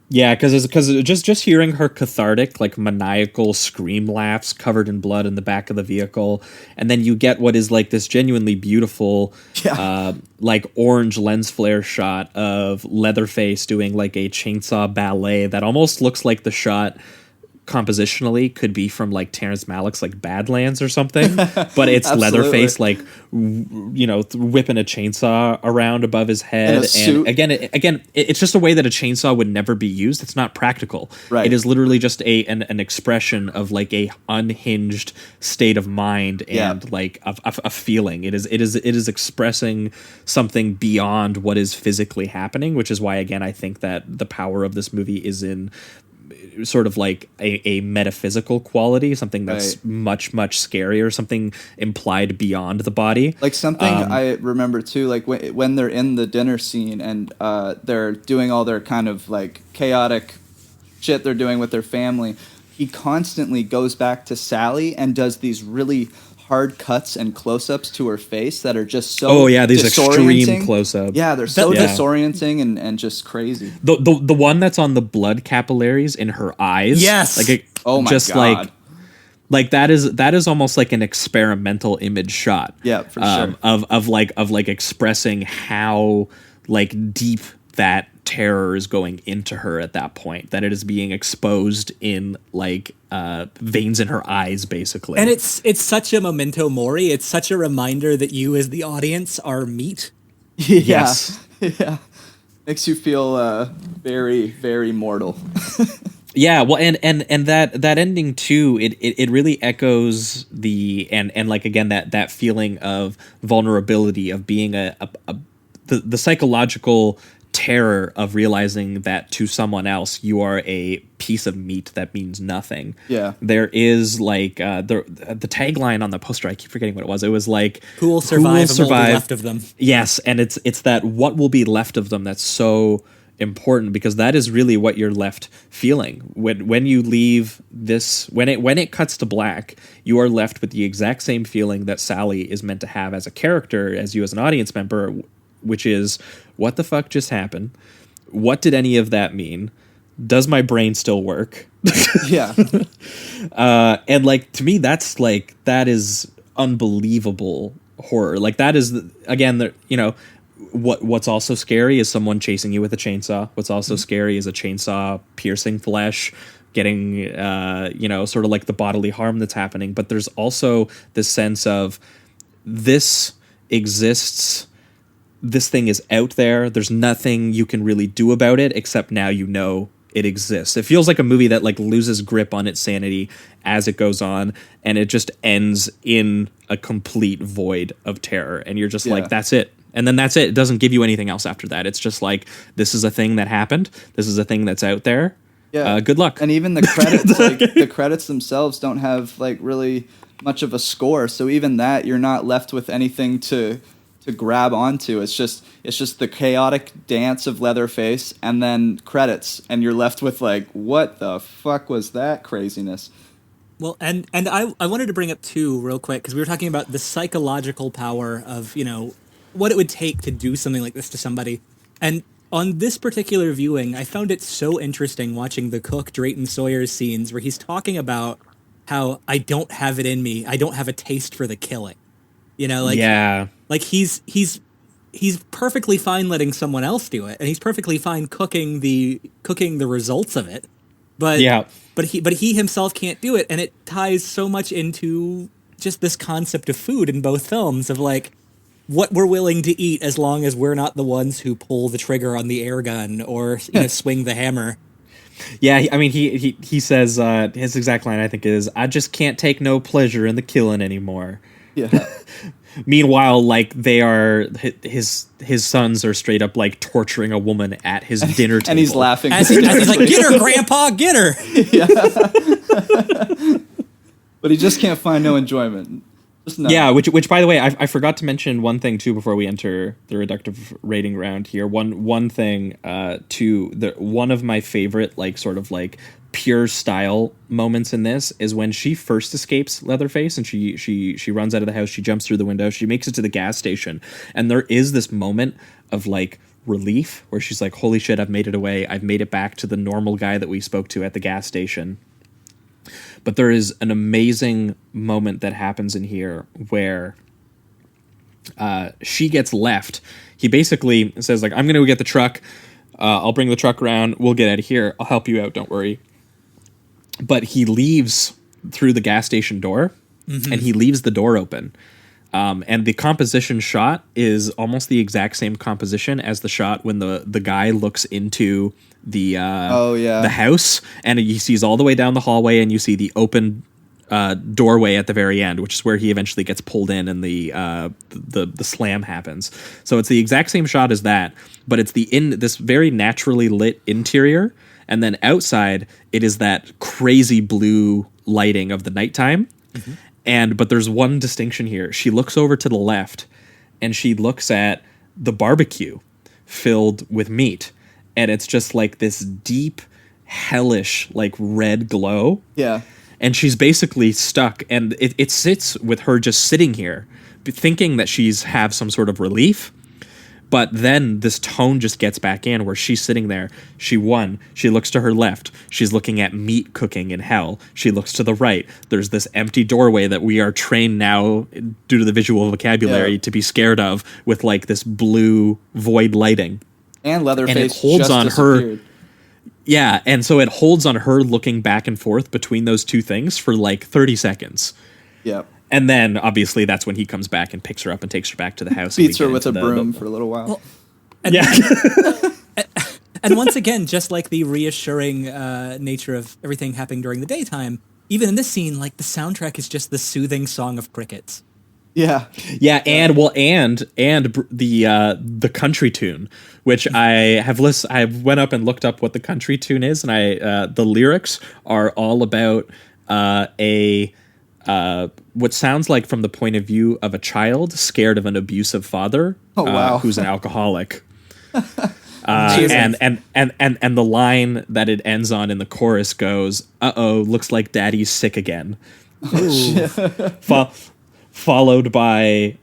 Yeah, because just hearing her cathartic, like maniacal scream laughs covered in blood in the back of the vehicle, and then you get what is like this genuinely beautiful, like orange lens flare shot of Leatherface doing like a chainsaw ballet that almost looks like the shot compositionally could be from like Terrence Malick's like Badlands or something, but it's Leatherface like whipping a chainsaw around above his head, and again it's just a way that a chainsaw would never be used. It's not practical. Right. It is literally just an expression of like a unhinged state of mind and like a feeling. It is expressing something beyond what is physically happening, which is why again I think that the power of this movie is in sort of like a metaphysical quality, something that's much scarier, something implied beyond the body. Like something I remember too, like when they're in the dinner scene and they're doing all their kind of like chaotic shit they're doing with their family, he constantly goes back to Sally and does these really hard cuts and close-ups to her face that are just so these extreme close-ups. Yeah, they're so disorienting and just crazy. The one that's on the blood capillaries in her eyes. Yes. Like God. Like that is almost like an experimental image shot. Yeah, for sure. Of like expressing how like deep that terror is going into her at that point, that it is being exposed in like veins in her eyes basically. And it's such a memento mori. It's such a reminder that you as the audience are meat. Yes. Yeah. Makes you feel very, very mortal. Yeah, well, and that ending too, it really echoes the and like again that feeling of vulnerability, of being the psychological terror of realizing that to someone else you are a piece of meat that means nothing. Yeah, there is like the tagline on the poster, I keep forgetting what it was. It was like, who will survive and what will be left of them. Yes, and it's that what will be left of them that's so important, because that is really what you're left feeling when you leave this. When it cuts to black, you are left with the exact same feeling that Sally is meant to have as a character, as you as an audience member, which is, what the fuck just happened? What did any of that mean? Does my brain still work? Yeah. And like, to me, that is unbelievable horror. Like that is, again, what's also scary is someone chasing you with a chainsaw. What's also scary is a chainsaw piercing flesh, getting, sort of like the bodily harm that's happening. But there's also this sense of this exists. This thing is out there. There's nothing you can really do about it, except now you know it exists. It feels like a movie that like loses grip on its sanity as it goes on, and it just ends in a complete void of terror. And you're just like, that's it. And then that's it. It doesn't give you anything else after that. It's just like, this is a thing that happened. This is a thing that's out there. Yeah. Good luck. And even the credits, like the credits themselves don't have like really much of a score. So even that, you're not left with anything to grab onto. It's just the chaotic dance of Leatherface and then credits, and you're left with like, what the fuck was that craziness? Well, and I wanted to bring up too real quick, because we were talking about the psychological power of, what it would take to do something like this to somebody. And on this particular viewing, I found it so interesting watching the Cook, Drayton Sawyer's scenes where he's talking about how I don't have it in me. I don't have a taste for the killing. Like he's perfectly fine letting someone else do it, and he's perfectly fine cooking the results of it. But he himself can't do it, and it ties so much into just this concept of food in both films, of like what we're willing to eat as long as we're not the ones who pull the trigger on the air gun or swing the hammer. Yeah, I mean, he says his exact line, I think, is, "I just can't take no pleasure in the killing anymore." Yeah. Meanwhile, like, they are, his sons are straight up like torturing a woman at his dinner table, and he's laughing. As he's like, "Get her, Grandpa, get her!" Yeah. But he just can't find no enjoyment. Yeah, which by the way, I forgot to mention one thing too before we enter the reductive rating round here. One thing one of my favorite like sort of like pure style moments in this is when she first escapes Leatherface and she runs out of the house, she jumps through the window, she makes it to the gas station, and there is this moment of like relief where she's like, holy shit, I've made it away. I've made it back to the normal guy that we spoke to at the gas station. But there is an amazing moment that happens in here where she gets left. He basically says, like, I'm going to go get the truck. I'll bring the truck around. We'll get out of here. I'll help you out. Don't worry. But he leaves through the gas station door, and he leaves the door open. And the composition shot is almost the exact same composition as the shot when the guy looks into the house, and he sees all the way down the hallway, and you see the open doorway at the very end, which is where he eventually gets pulled in, and the slam happens. So it's the exact same shot as that, but it's this very naturally lit interior, and then outside it is that crazy blue lighting of the nighttime. But there's one distinction here. She looks over to the left, and she looks at the barbecue filled with meat. And it's just like this deep, hellish, like red glow. Yeah. And she's basically stuck. And it sits with her just sitting here, thinking that she's have some sort of relief. But then this tone just gets back in where she's sitting there. She looks to her left. She's looking at meat cooking in hell. She looks to the right. There's this empty doorway that we are trained now, due to the visual vocabulary, to be scared of, with like this blue void lighting. And Leatherface, and it holds on her. Yeah, and so it holds on her looking back and forth between those two things for like 30 seconds. Yep. And then, obviously, that's when he comes back and picks her up and takes her back to the house. Beats her with a broom for a little while. Well, and once again, just like the reassuring nature of everything happening during the daytime, even in this scene, like the soundtrack is just the soothing song of crickets. Yeah, and the country tune, which I went up and looked up what the country tune is, and the lyrics are all about what sounds like from the point of view of a child scared of an abusive father who's an alcoholic. And the line that it ends on in the chorus goes, "Uh-oh, looks like daddy's sick again." Followed by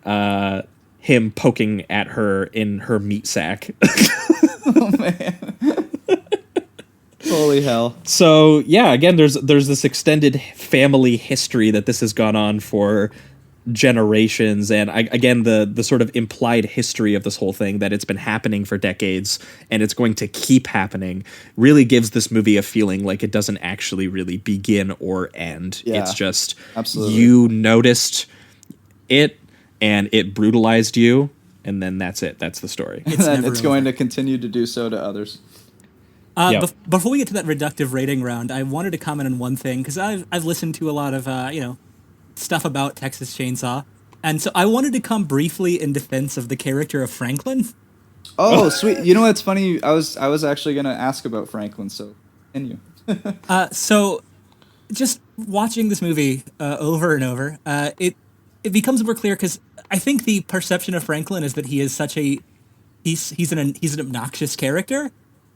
him poking at her in her meat sack. Oh, man. Holy hell. So, yeah, again, there's this extended family history that this has gone on for generations. And, again, the sort of implied history of this whole thing, that it's been happening for decades and it's going to keep happening, really gives this movie a feeling like it doesn't actually really begin or end. Yeah, it's just, absolutely, you noticed it and it brutalized you, and then that's it. That's the story. It's going to continue to do so to others. Before we get to that reductive rating round, I wanted to comment on one thing, because I've listened to a lot of stuff about Texas Chainsaw, and so I wanted to come briefly in defense of the character of Franklin. Oh, sweet! You know what's funny? I was actually going to ask about Franklin, so continue. So, just watching this movie over and over, it becomes more clear, because I think the perception of Franklin is that he is he's an obnoxious character.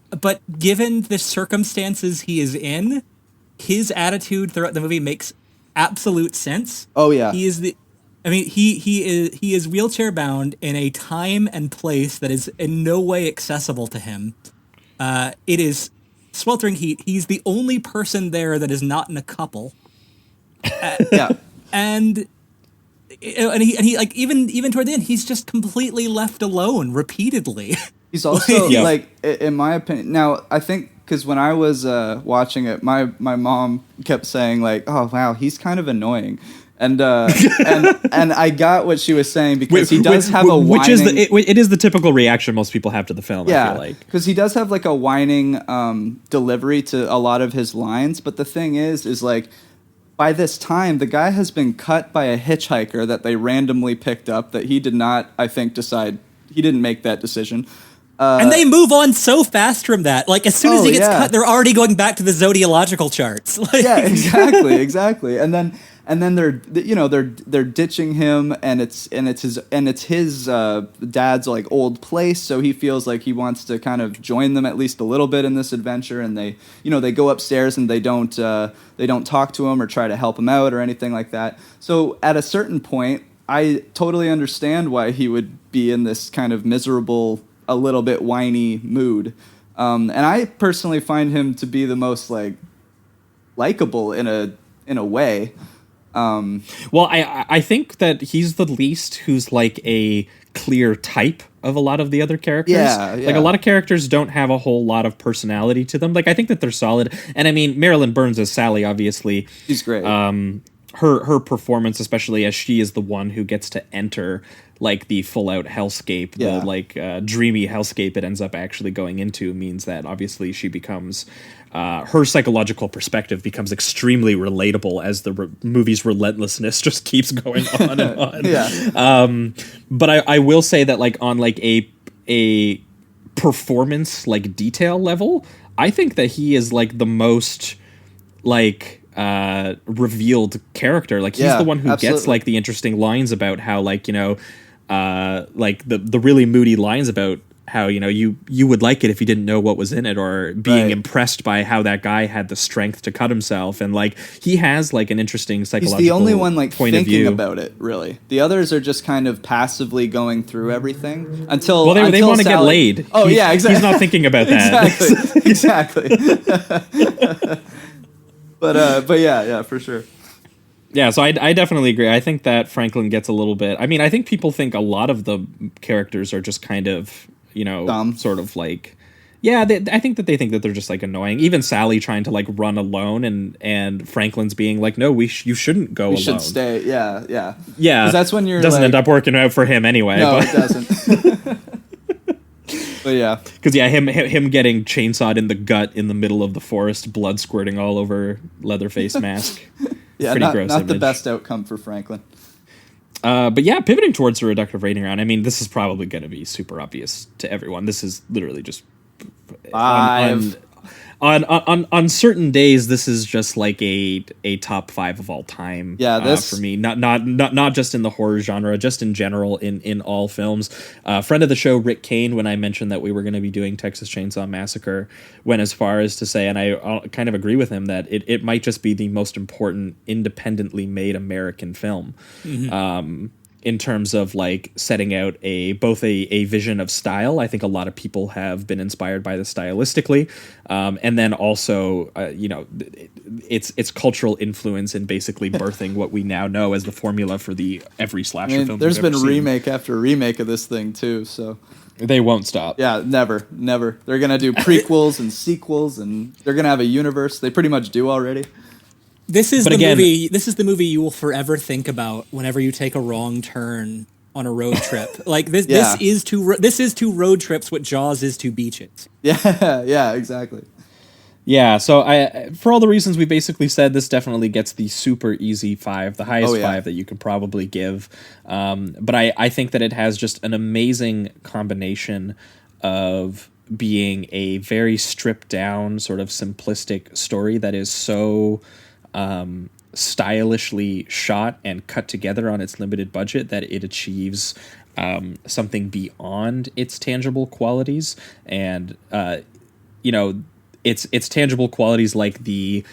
But given the circumstances he is in, his attitude throughout the movie makes absolute sense. Oh yeah, he is wheelchair bound in a time and place that is in no way accessible to him. It is sweltering heat. He's the only person there that is not in a couple. Yeah, and he like even toward the end, he's just completely left alone repeatedly. He's also, like, in my opinion, now, I think, because when I was watching it, my mom kept saying, like, oh, wow, he's kind of annoying. And I got what she was saying, because he does have a whining... it is the typical reaction most people have to the film, I feel like. Because he does have, like, a whining delivery to a lot of his lines, but the thing is, like, by this time, the guy has been cut by a hitchhiker that they randomly picked up that he did not, I think, decide... He didn't make that decision. And they move on so fast from that. Like, as soon as he gets cut, they're already going back to the zodiological charts. Yeah, exactly. And then and then they're ditching him, and it's his dad's like old place, so he feels like he wants to kind of join them at least a little bit in this adventure, and they go upstairs and they don't talk to him or try to help him out or anything like that. So at a certain point, I totally understand why he would be in this kind of miserable, a little bit whiny mood. And I personally find him to be the most like likable in a way. Well, I think that he's the least who's like a clear type of a lot of the other characters. Yeah. Like a lot of characters don't have a whole lot of personality to them. Like I think that they're solid. And I mean, Marilyn Burns as Sally, obviously. She's great. Her performance, especially as she is the one who gets to enter like the full out hellscape, the like dreamy hellscape it ends up actually going into, means that obviously she becomes her psychological perspective becomes extremely relatable as the movie's relentlessness just keeps going on and on. Yeah. But I will say that like on like a performance like detail level, I think that he is like the most like revealed character. Like he's the one who gets like the interesting lines about how like, you know, like the really moody lines about how, you know, you would like it if you didn't know what was in it, or being impressed by how that guy had the strength to cut himself. And like he has like an interesting psychological He's the only one like point thinking of view about it, really. The others are just kind of passively going through everything until they want to get laid. Oh, yeah, exactly. He's not thinking about that. Exactly. But yeah, for sure. Yeah, so I definitely agree. I think that Franklin gets a little bit... I mean, I think people think a lot of the characters are just kind of, you know, dumb. Sort of like... Yeah, I think that they think that they're just like annoying. Even Sally trying to like run alone, and Franklin's being like, "No, you shouldn't go alone. We should stay." Yeah. Yeah, because that's when you're doesn't end up working out for him anyway. No, but. It doesn't. But yeah, because him getting chainsawed in the gut in the middle of the forest, blood squirting all over Leatherface mask. Yeah, pretty gross not image. the best outcome for Franklin. But yeah, pivoting towards the reductive rating round. I mean, this is probably going to be super obvious to everyone. This is literally just 5. On certain days, this is just like a top 5 of all time. Yeah, this for me, not just in the horror genre, just in general in all films. Friend of the show Rick Kane, when I mentioned that we were going to be doing Texas Chainsaw Massacre, went as far as to say, and I kind of agree with him, that it might just be the most important independently made American film. Mm-hmm. In terms of like setting out both a vision of style. I think a lot of people have been inspired by this stylistically, and then also you know, its cultural influence in basically birthing what we now know as the formula for every slasher film. There's been remake after remake of this thing too, so they won't stop. Yeah, never. They're gonna do prequels and sequels, and they're gonna have a universe. They pretty much do already. This is the movie you will forever think about whenever you take a wrong turn on a road trip. Like this is to road trips what Jaws is to beaches. Yeah, exactly. Yeah, so for all the reasons we basically said, this definitely gets the super easy 5, the highest 5 that you could probably give. But I think that it has just an amazing combination of being a very stripped down, sort of simplistic story that is so stylishly shot and cut together on its limited budget that it achieves something beyond its tangible qualities. And you know, its tangible qualities, like the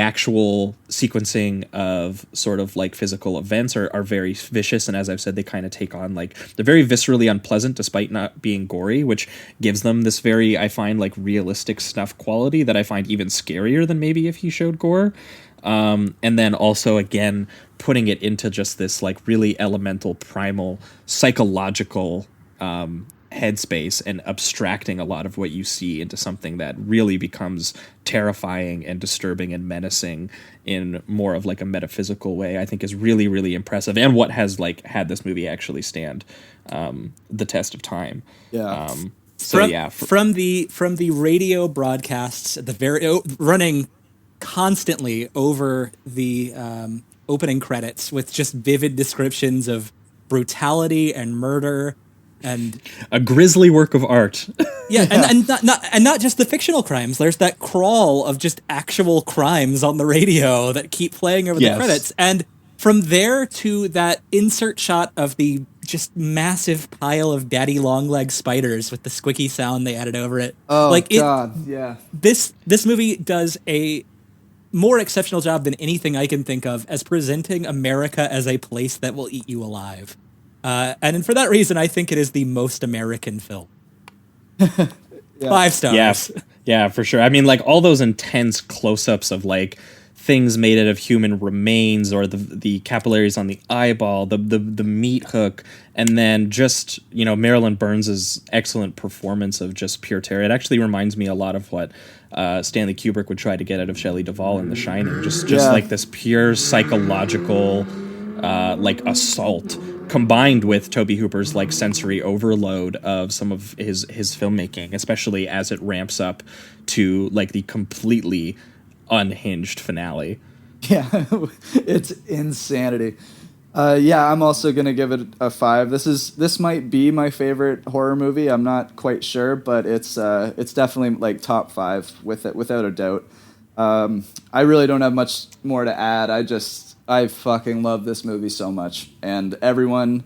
actual sequencing of sort of like physical events are very vicious, and as I've said, they kind of take on like, they're very viscerally unpleasant despite not being gory, which gives them this very, I find, like realistic snuff quality that I find even scarier than maybe if he showed gore. And then also, again, putting it into just this like really elemental, primal, psychological headspace, and abstracting a lot of what you see into something that really becomes terrifying and disturbing and menacing in more of like a metaphysical way, I think is really, really impressive, and what has like had this movie actually stand the test of time. Yeah. From the radio broadcasts at the very running constantly over the opening credits with just vivid descriptions of brutality and murder and a grisly work of art. Yeah, and not just the fictional crimes. There's that crawl of just actual crimes on the radio that keep playing over the credits. And from there to that insert shot of the just massive pile of daddy long leg spiders with the squicky sound they added over it. Oh, God, yeah. This movie does a more exceptional job than anything I can think of as presenting America as a place that will eat you alive. And for that reason, I think it is the most American film. 5 stars. Yeah, for sure. I mean, like, all those intense close-ups of, like, things made out of human remains, or the capillaries on the eyeball, the meat hook, and then just, you know, Marilyn Burns' excellent performance of just pure terror. It actually reminds me a lot of what Stanley Kubrick would try to get out of Shelley Duvall in The Shining. Just like this pure psychological like assault, combined with Tobe Hooper's like sensory overload of some of his filmmaking, especially as it ramps up to like the completely unhinged finale. Yeah, it's insanity. I'm also gonna give it a 5. This might be my favorite horror movie. I'm not quite sure, but it's definitely like top 5 without a doubt. I really don't have much more to add. I fucking love this movie so much, and everyone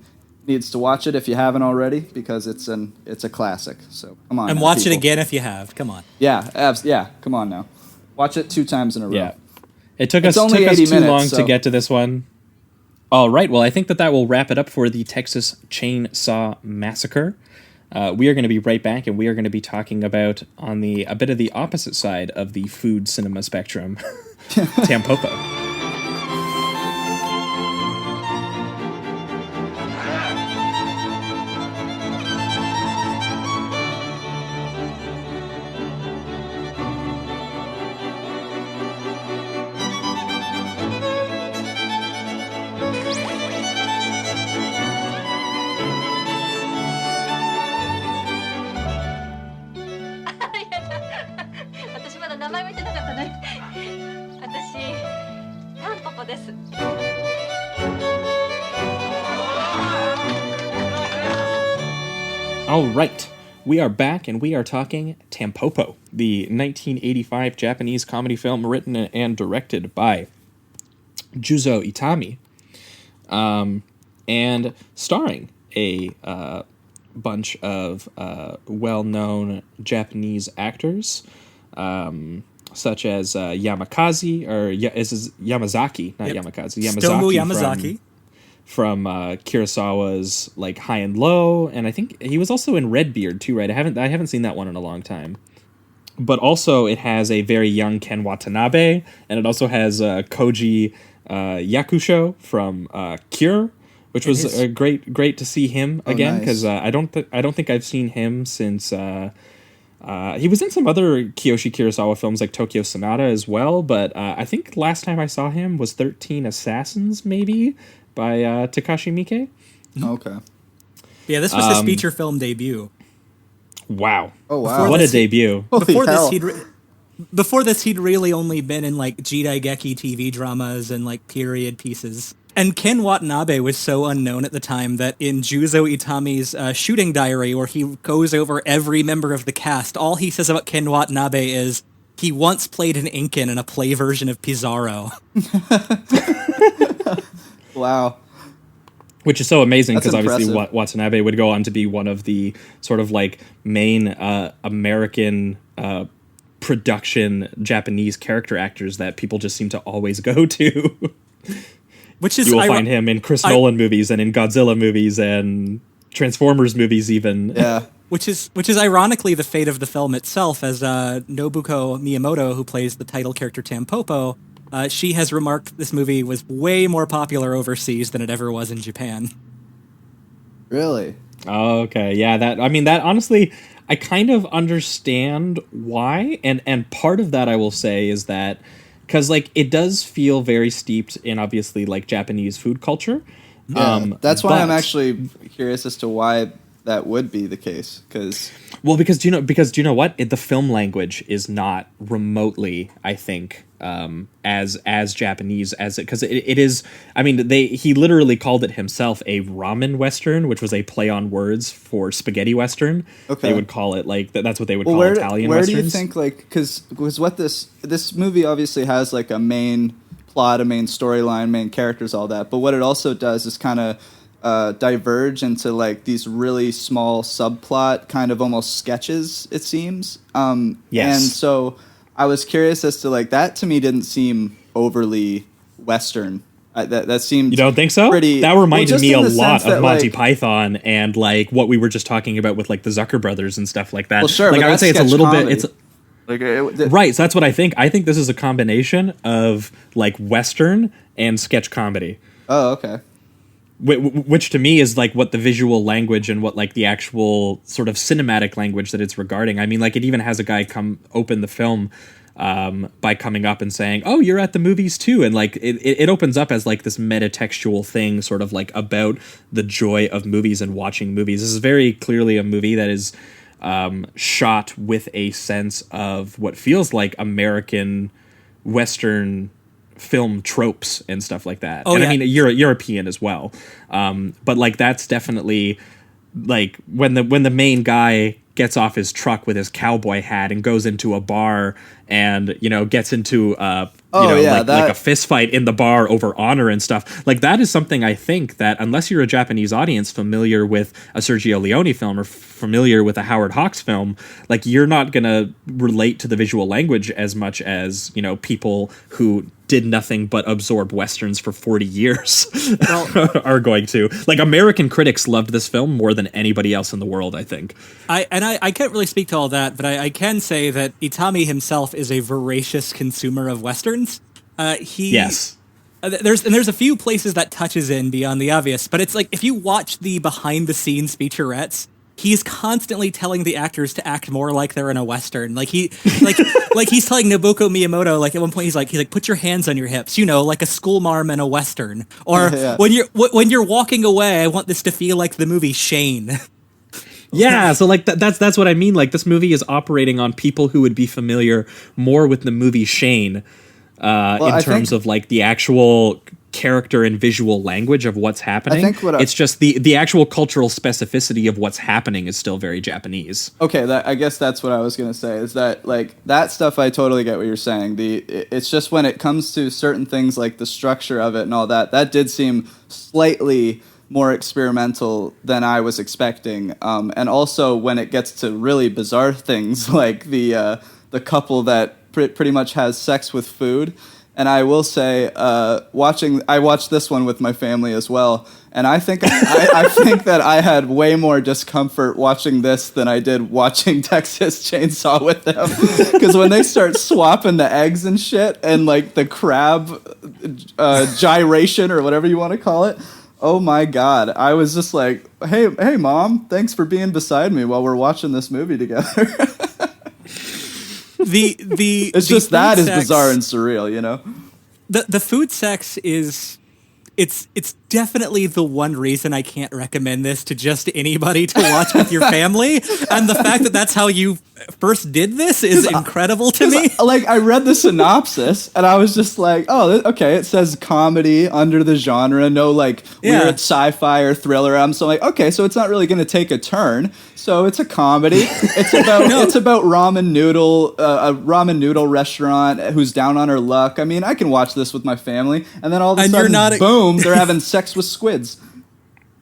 needs to watch it if you haven't already, because it's a classic. So come on, and now, watch people. it again if you have. Come on. Yeah, come on now. Watch it 2 times in a row. Yeah. It took us too long to get to this one. All right, well, I think that will wrap it up for the Texas Chainsaw Massacre. We are going to be right back, and we are going to be talking about, on a bit of the opposite side of the food cinema spectrum, Tampopo. All right, we are back, and we are talking Tampopo, the 1985 Japanese comedy film written and directed by Juzo Itami, and starring a bunch of well-known Japanese actors, such as Yamakaze, this is Yamazaki, not Yamakaze. Stomu Yamazaki. From Kurosawa's like High and Low, and I think he was also in Redbeard too, right? I haven't seen that one in a long time. But also it has a very young Ken Watanabe, and it also has Koji Yakusho from Cure, which was great to see him again, because I don't think I've seen him since he was in some other Kiyoshi Kurosawa films like Tokyo Sonata as well, but I think last time I saw him was 13 Assassins, maybe, by Takashi Miike. Okay. Yeah, this was his feature film debut. Wow. Oh, wow. What a debut. Before this, he'd really only been in like Jidaigeki TV dramas and like period pieces. And Ken Watanabe was so unknown at the time that in Juzo Itami's shooting diary, where he goes over every member of the cast, all he says about Ken Watanabe is he once played an Incan in a play version of Pizarro. Wow. Which is so amazing, because obviously impressive. Watanabe would go on to be one of the sort of like main American production Japanese character actors that people just seem to always go to. Which is you will find him in Chris Nolan movies and in Godzilla movies and Transformers movies even. Yeah. Which is ironically the fate of the film itself, as Nobuko Miyamoto, who plays the title character Tampopo, she has remarked this movie was way more popular overseas than it ever was in Japan. Really? Oh, okay. Yeah, that honestly, I kind of understand why, and part of that I will say is that because like it does feel very steeped in obviously like Japanese food culture. Yeah, that's why I'm actually curious as to why that would be the case. Because do you know what? The film language is not remotely, I think, as Japanese as it, because it is. I mean, he literally called it himself a ramen western, which was a play on words for spaghetti western. Okay, they would call it like that's what they would call Italian westerns. Where do you think, like, because what this movie obviously has like a main plot, a main storyline, main characters, all that. But what it also does is kind of diverge into like these really small subplot, kind of almost sketches, it seems. Yes. And so I was curious as to like that. To me, didn't seem overly Western. That seemed. You don't think so? Pretty, that reminded me a lot that, of Monty like, Python and like what we were just talking about with like the Zucker brothers and stuff like that. Well, sure, like but I would say it's a little bit. It's like right. So that's what I think. I think this is a combination of like Western and sketch comedy. Oh, okay. Which to me is like what the visual language and what like the actual sort of cinematic language that it's regarding. I mean, like it even has a guy come open the film by coming up and saying, "Oh, you're at the movies too," and like it opens up as like this metatextual thing, sort of like about the joy of movies and watching movies. This is very clearly a movie that is shot with a sense of what feels like American Western film tropes and stuff like that. Oh, and yeah. I mean, European as well. But like that's definitely like when the main guy gets off his truck with his cowboy hat and goes into a bar and, you know, gets into like a fist fight in the bar over honor and stuff. Like that is something I think that unless you're a Japanese audience familiar with a Sergio Leone film or familiar with a Howard Hawks film, like you're not going to relate to the visual language as much as, you know, people who did nothing but absorb Westerns for 40 years are going to. Like American critics loved this film more than anybody else in the world, I think. I can't really speak to all that, but I can say that Itami himself is a voracious consumer of Westerns. Yes. There's a few places that touches in beyond the obvious, but it's like if you watch the behind the scenes featurettes, he's constantly telling the actors to act more like they're in a Western. Like he's telling Nobuko Miyamoto, like at one point he's like, put your hands on your hips, you know, like a schoolmarm in a Western. Or when you're walking away, I want this to feel like the movie Shane. Yeah, so like that's what I mean. Like this movie is operating on people who would be familiar more with the movie Shane in terms of like the actual character and visual language of what's happening. It's just the actual cultural specificity of what's happening is still very Japanese. Okay, I guess that's what I was gonna say. Is that like that stuff? I totally get what you're saying. It's just when it comes to certain things like the structure of it and all that, that did seem slightly more experimental than I was expecting. And also when it gets to really bizarre things like the couple that pretty much has sex with food. And I will say, I watched this one with my family as well, and I think I think that I had way more discomfort watching this than I did watching Texas Chainsaw with them, because when they start swapping the eggs and shit, and like the crab gyration or whatever you want to call it, oh my god, I was just like, hey mom, thanks for being beside me while we're watching this movie together. It's just that is bizarre and surreal, you know. The food sex is it's definitely the one reason I can't recommend this to just anybody to watch with your family, and the fact that that's how you first did this is incredible to me. Like I read the synopsis and I was just like, oh, okay, it says comedy under the genre, no like weird sci-fi or thriller. I'm so like, okay, so it's not really going to take a turn. So it's a comedy. It's about it's about a ramen noodle restaurant who's down on her luck. I mean, I can watch this with my family, and then all of a sudden, boom, they're having sex with squids.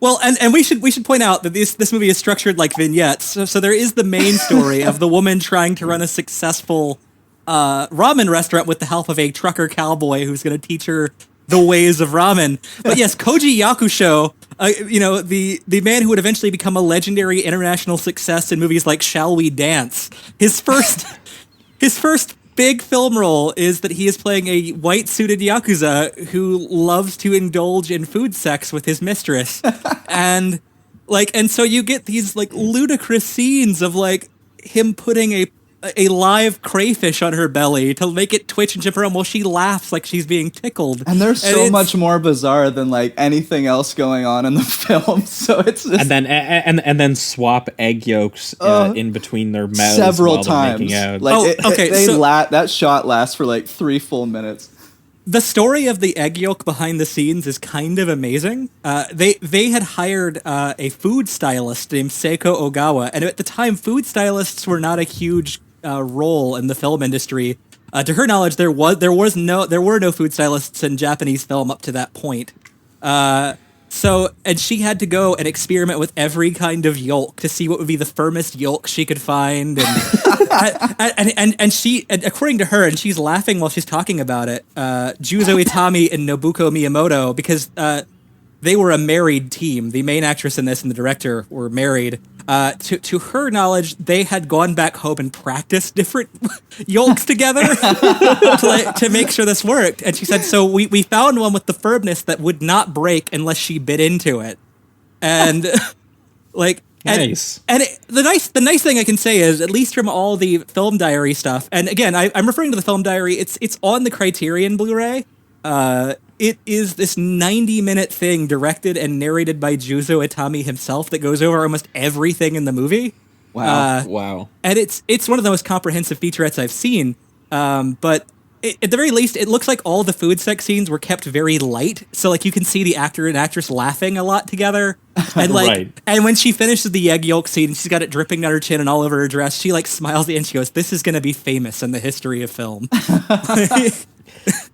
Well, and we should point out that this movie is structured like vignettes. So there is the main story of the woman trying to run a successful ramen restaurant with the help of a trucker cowboy who's going to teach her the ways of ramen. But yes, Koji Yakusho, the man who would eventually become a legendary international success in movies like Shall We Dance. His first big film role is that he is playing a white-suited Yakuza who loves to indulge in food sex with his mistress. and so you get these like ludicrous scenes of like him putting a live crayfish on her belly to make it twitch and jump around while she laughs like she's being tickled. And they're so much more bizarre than like anything else going on in the film. So it's just... and then swap egg yolks in between their mouths several while times. Making out. Like that shot lasts for like 3 full minutes. The story of the egg yolk behind the scenes is kind of amazing. They had hired a food stylist named Seiko Ogawa, and at the time, food stylists were not a huge role in the film industry. To her knowledge, there were no food stylists in Japanese film up to that point. And she had to go and experiment with every kind of yolk to see what would be the firmest yolk she could find. And she, according to her, and she's laughing while she's talking about it, Juzo Itami and Nobuko Miyamoto, because they were a married team. The main actress in this and the director were married. To her knowledge, they had gone back home and practiced different yolks together to make sure this worked. And she said, so we found one with the firmness that would not break unless she bit into it. And nice. The nice thing I can say is, at least from all the Film Diary stuff, and again, I'm referring to the Film Diary, it's on the Criterion Blu-ray. It is this 90-minute thing directed and narrated by Juzo Itami himself that goes over almost everything in the movie. Wow. Wow. And it's one of the most comprehensive featurettes I've seen. But at the very least, it looks like all the food sex scenes were kept very light. So like you can see the actor and actress laughing a lot together. And Right. And when she finishes the egg yolk scene, she's got it dripping down her chin and all over her dress. She like smiles and she goes, "This is going to be famous in the history of film."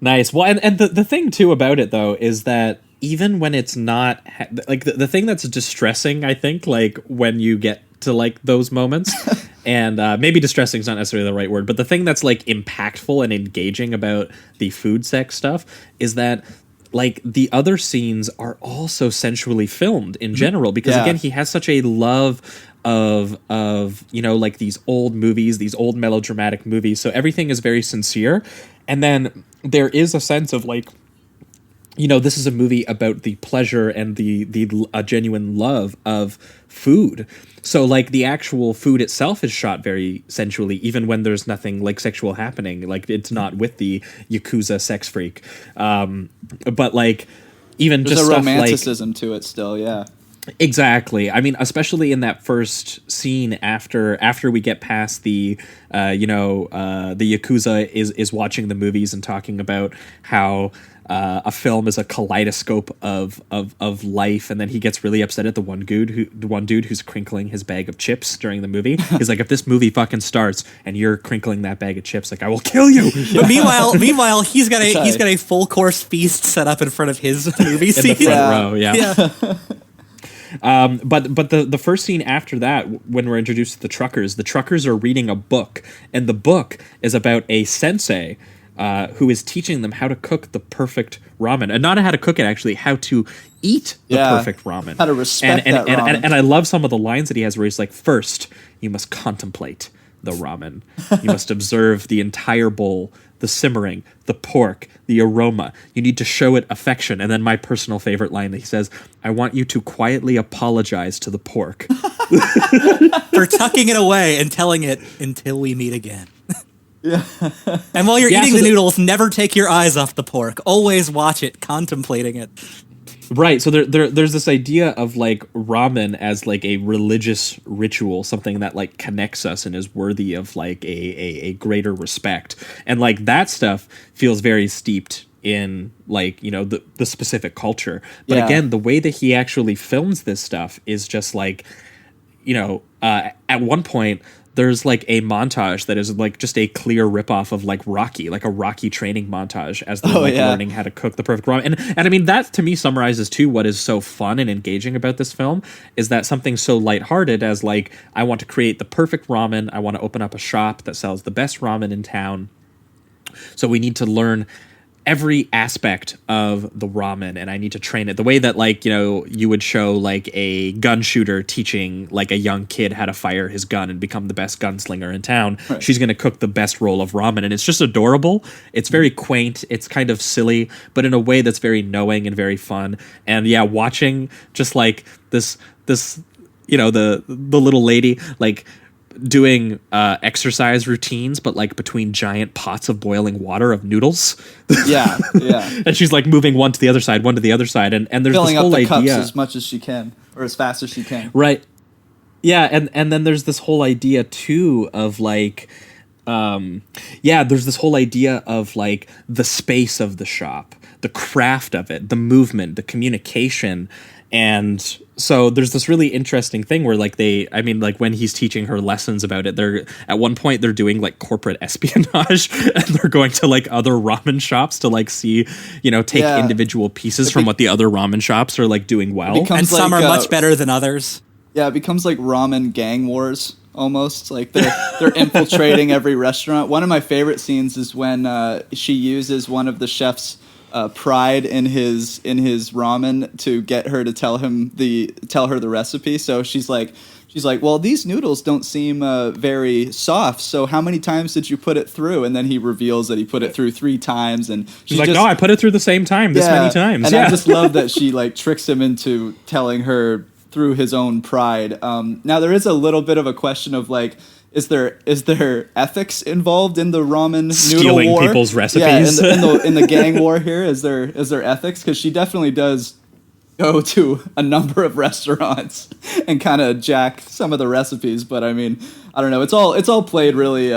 Nice. Well, and the thing too about it though is that even when it's not like the thing that's distressing, I think, like when you get to like those moments, and maybe distressing is not necessarily the right word, but the thing that's like impactful and engaging about the food sex stuff is that like the other scenes are also sensually filmed in general, because again, he has such a love of like these old movies, these old melodramatic movies, so everything is very sincere. And then there is a sense of like, this is a movie about the pleasure and the genuine love of food. So like the actual food itself is shot very sensually, even when there's nothing like sexual happening. Like it's not with the Yakuza sex freak. But like even there's just a stuff romanticism to it still, yeah. Exactly. I mean, especially in that first scene after we get past the Yakuza is watching the movies and talking about how a film is a kaleidoscope of life, and then he gets really upset at the one dude who's crinkling his bag of chips during the movie. He's like, if this movie fucking starts and you're crinkling that bag of chips, like I will kill you. But meanwhile, he's got a full course feast set up in front of his movie scene. In the front row, yeah. But the first scene after that, when we're introduced to the truckers are reading a book, and the book is about a sensei who is teaching them how to cook the perfect ramen, and not how to cook it, actually, how to eat the perfect ramen, how to respect that ramen. And I love some of the lines that he has where he's like, first, you must contemplate the ramen. You must observe the entire bowl, the simmering, the pork, the aroma. You need to show it affection. And then my personal favorite line that he says, I want you to quietly apologize to the pork for tucking it away and telling it until we meet again. Yeah. And while you're eating the noodles, never take your eyes off the pork. Always watch it, contemplating it. Right, so there's this idea of like ramen as like a religious ritual, something that like connects us and is worthy of like a greater respect, and like that stuff feels very steeped in like the specific culture. But again, the way that he actually films this stuff is just like at one point there's like a montage that is like just a clear ripoff of like Rocky, like a Rocky training montage as they're learning how to cook the perfect ramen. And I mean, that to me summarizes too what is so fun and engaging about this film is that something so lighthearted as like, I want to create the perfect ramen. I want to open up a shop that sells the best ramen in town. So we need to learn every aspect of the ramen, and I need to train it the way that like you would show like a gun shooter teaching like a young kid how to fire his gun and become the best gunslinger in town. Right. She's going to cook the best roll of ramen, and it's just adorable. It's very quaint, it's kind of silly, but in a way that's very knowing and very fun. And yeah, watching just like this the little lady like doing exercise routines, but like between giant pots of boiling water of noodles. Yeah. And she's like moving one to the other side, and there's filling this whole up the idea cups as much as she can, or as fast as she can. Right. Yeah, and then there's this whole idea too of like there's this whole idea of like the space of the shop, the craft of it, the movement, the communication. And so there's this really interesting thing where like when he's teaching her lessons about it, they're at one point they're doing like corporate espionage and they're going to like other ramen shops to like see, take individual pieces from what the other ramen shops are like doing well. And some are much better than others. Yeah, it becomes like ramen gang wars almost. Like they're infiltrating every restaurant. One of my favorite scenes is when she uses one of the chef's pride in his ramen to get her to tell her the recipe. So she's like, well, these noodles don't seem very soft. So how many times did you put it through? And then he reveals that he put it through 3 times. And she's like, no, I put it through the same time this many times. And I just love that she like tricks him into telling her through his own pride. Now there is a little bit of a question of like, is there ethics involved in the ramen noodle war? Stealing people's recipes. Yeah, in the gang war here, is there ethics? Because she definitely does go to a number of restaurants and kind of jack some of the recipes. But I mean, I don't know. It's all played really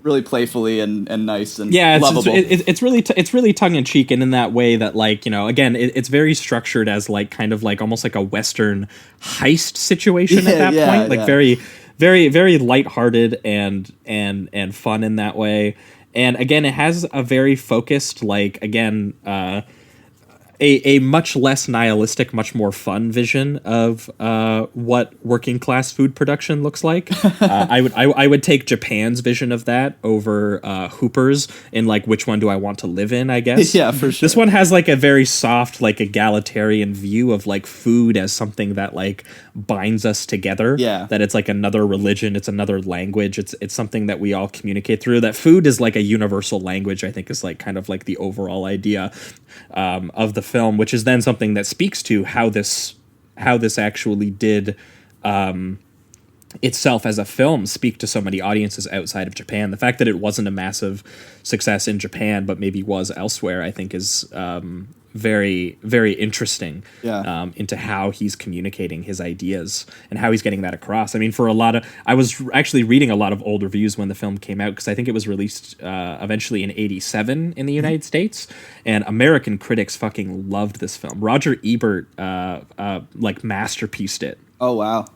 really playfully and nice and lovable. It's really tongue in cheek, and in that way that like again it's very structured as like kind of like almost like a Western heist situation at that point, like very very, very lighthearted and fun in that way. And again, it has a very focused, like, again, a much less nihilistic, much more fun vision of what working class food production looks like. I would take Japan's vision of that over Hooper's in like which one do I want to live in, I guess. Yeah, for sure. This one has like a very soft, like egalitarian view of like food as something that like binds us together. Yeah. That it's like another religion, it's another language, it's something that we all communicate through. That food is like a universal language, I think is like kind of like the overall idea of the film, which is then something that speaks to how this actually did itself as a film speak to so many audiences outside of Japan. The fact that it wasn't a massive success in Japan, but maybe was elsewhere, I think is very, very interesting into how he's communicating his ideas and how he's getting that across. I mean, I was actually reading a lot of old reviews when the film came out, because I think it was released eventually in 1987 in the United States, and American critics fucking loved this film. Roger Ebert like masterpieced it. Oh, wow.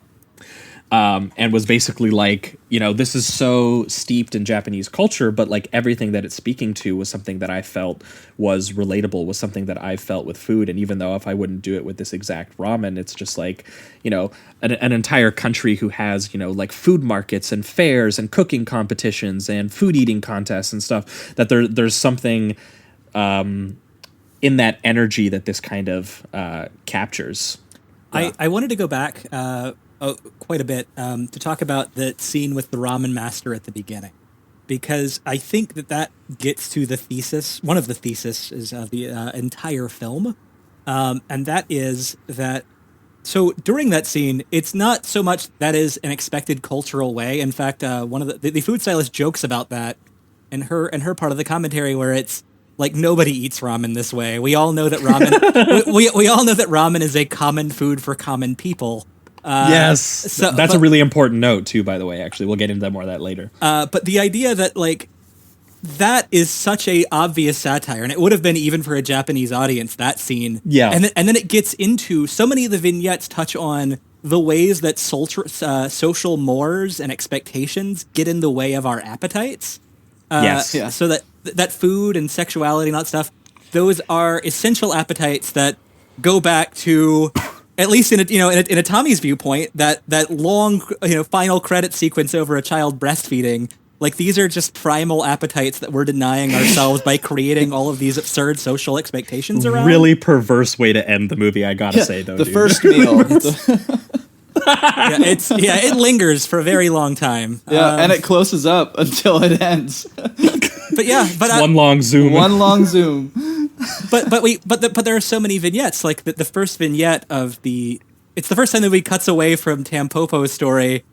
And was basically like, this is so steeped in Japanese culture, but like everything that it's speaking to was something that I felt was relatable, was something that I felt with food. And even though if I wouldn't do it with this exact ramen, it's just like, an entire country who has, like food markets and fairs and cooking competitions and food eating contests and stuff, that there's something in that energy that this kind of captures. I wanted to go back quite a bit to talk about the scene with the ramen master at the beginning, because I think that gets to the thesis, one of the theses of the entire film, and that is that, so during that scene, it's not so much that is an expected cultural way. In fact, one of the food stylist jokes about that in her part of the commentary, where it's like, nobody eats ramen this way. We all know that ramen we all know that ramen is a common food for common people. Yes, so, that's a really important note too, by the way. Actually, we'll get into more of that later. But the idea that like that is such a obvious satire, and it would have been even for a Japanese audience, that scene. Yeah, and then it gets into so many of the vignettes touch on the ways that social mores and expectations get in the way of our appetites. Yes, yeah. So that food and sexuality and all that stuff, those are essential appetites that go back to, at least in a Tommy's viewpoint, that long final credit sequence over a child breastfeeding, like these are just primal appetites that we're denying ourselves by creating all of these absurd social expectations around. Really perverse way to end the movie, I gotta say though. The first meal. It lingers for a very long time. Yeah, and it closes up until it ends. But one long zoom. One long zoom. But there are so many vignettes. Like the first vignette it's the first time that we cuts away from Tampopo's story,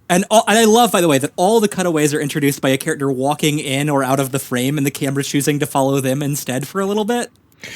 and I love, by the way, that all the cutaways are introduced by a character walking in or out of the frame, and the camera choosing to follow them instead for a little bit.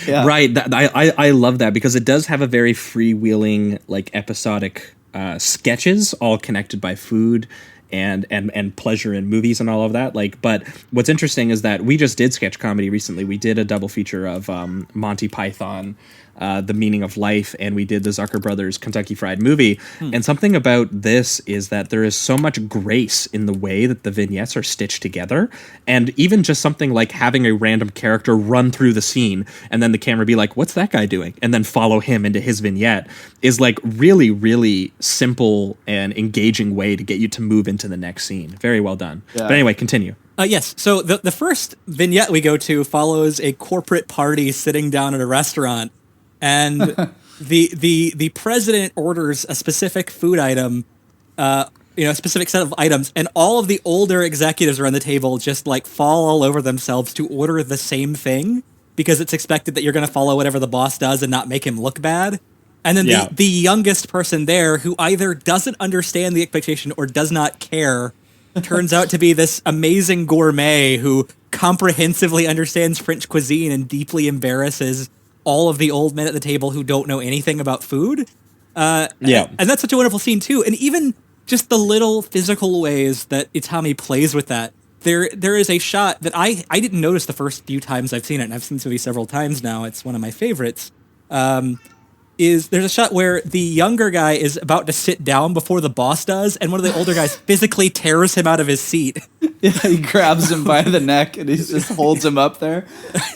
Yeah. Right. I love that, because it does have a very freewheeling, like episodic sketches, all connected by food and pleasure in movies and all of that. Like, but what's interesting is that we just did sketch comedy recently. We did a double feature of Monty Python The Meaning of Life, and we did the Zucker Brothers Kentucky Fried Movie. And something about this is that there is so much grace in the way that the vignettes are stitched together. And even just something like having a random character run through the scene and then the camera be like, what's that guy doing? And then follow him into his vignette is like really, really simple and engaging way to get you to move into the next scene. Very well done. Yeah. But anyway, continue. Yes. So the first vignette we go to follows a corporate party sitting down at a restaurant, and the president orders a specific food item, a specific set of items, and all of the older executives around the table just like fall all over themselves to order the same thing because it's expected that you're going to follow whatever the boss does and not make him look bad. And then the youngest person there, who either doesn't understand the expectation or does not care, turns out to be this amazing gourmet who comprehensively understands French cuisine and deeply embarrasses all of the old men at the table who don't know anything about food. And that's such a wonderful scene too. And even just the little physical ways that Itami plays with that. There is a shot that I didn't notice the first few times I've seen it, and I've seen this movie several times now. It's one of my favorites. There's a shot where the younger guy is about to sit down before the boss does, and one of the older guys physically tears him out of his seat. Yeah, he grabs him by the neck and he just holds him up there.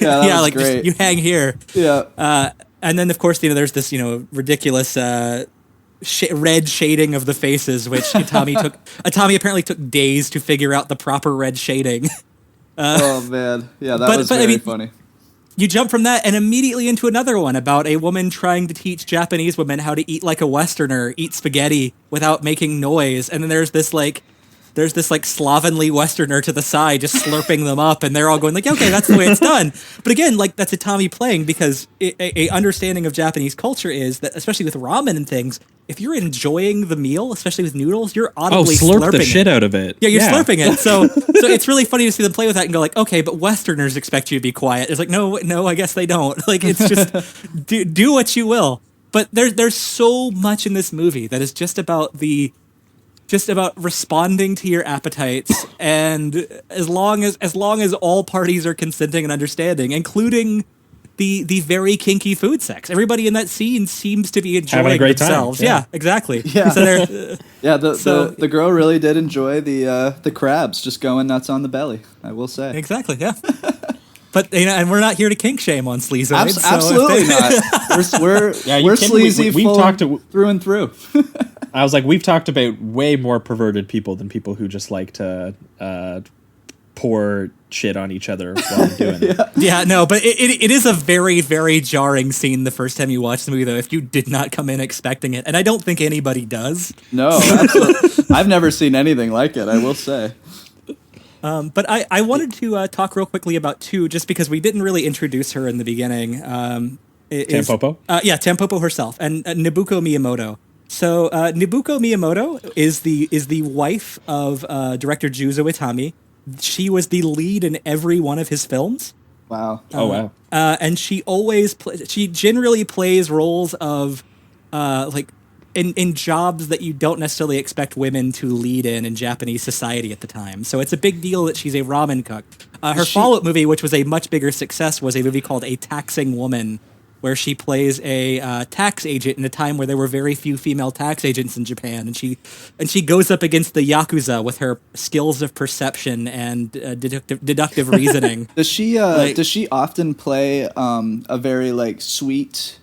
Yeah, that was great. Just, you hang here. Yeah. And then, of course, there's this ridiculous red shading of the faces, which Itami apparently took days to figure out the proper red shading. Oh man, yeah, that was very funny. You jump from that and immediately into another one about a woman trying to teach Japanese women how to eat like a Westerner, eat spaghetti without making noise. And then there's this slovenly Westerner to the side just slurping them up, and they're all going like, okay, that's the way it's done. But again, like, that's Itami playing, because a understanding of Japanese culture is that, especially with ramen and things, if you're enjoying the meal, especially with noodles, you're audibly slurping the shit out of it. Yeah, you're slurping it. So it's really funny to see them play with that and go like, okay, but Westerners expect you to be quiet. It's like, no, I guess they don't. Like, it's just do what you will. But there's so much in this movie that is just about responding to your appetites, and as long as all parties are consenting and understanding, including the very kinky food sex. Everybody in that scene seems to be enjoying having a great themselves. Time. Yeah, exactly. Yeah. The girl really did enjoy the crabs just going nuts on the belly, I will say. Exactly, yeah. But and we're not here to kink shame on Sleazoids. Absolutely not. We're sleazy through and through. I was like, we've talked about way more perverted people than people who just like to pour shit on each other while they're doing it. Yeah, no, but it is a very, very jarring scene the first time you watch the movie, though, if you did not come in expecting it. And I don't think anybody does. No, absolutely. I've never seen anything like it, I will say. But I wanted to talk real quickly about two, just because we didn't really introduce her in the beginning. TAMPOPO? Yeah, TAMPOPO herself, and Nobuko Miyamoto. So Nobuko Miyamoto is the wife of director Juzo Itami. She was the lead in every one of his films. Wow. Wow. And she always she generally plays roles of like in jobs that you don't necessarily expect women to lead in Japanese society at the time. So it's a big deal that she's a ramen cook. Her follow-up movie, which was a much bigger success, was a movie called A Taxing Woman, where she plays a tax agent in a time where there were very few female tax agents in Japan, and she goes up against the Yakuza with her skills of perception and deductive reasoning. Does she often play a very like sweet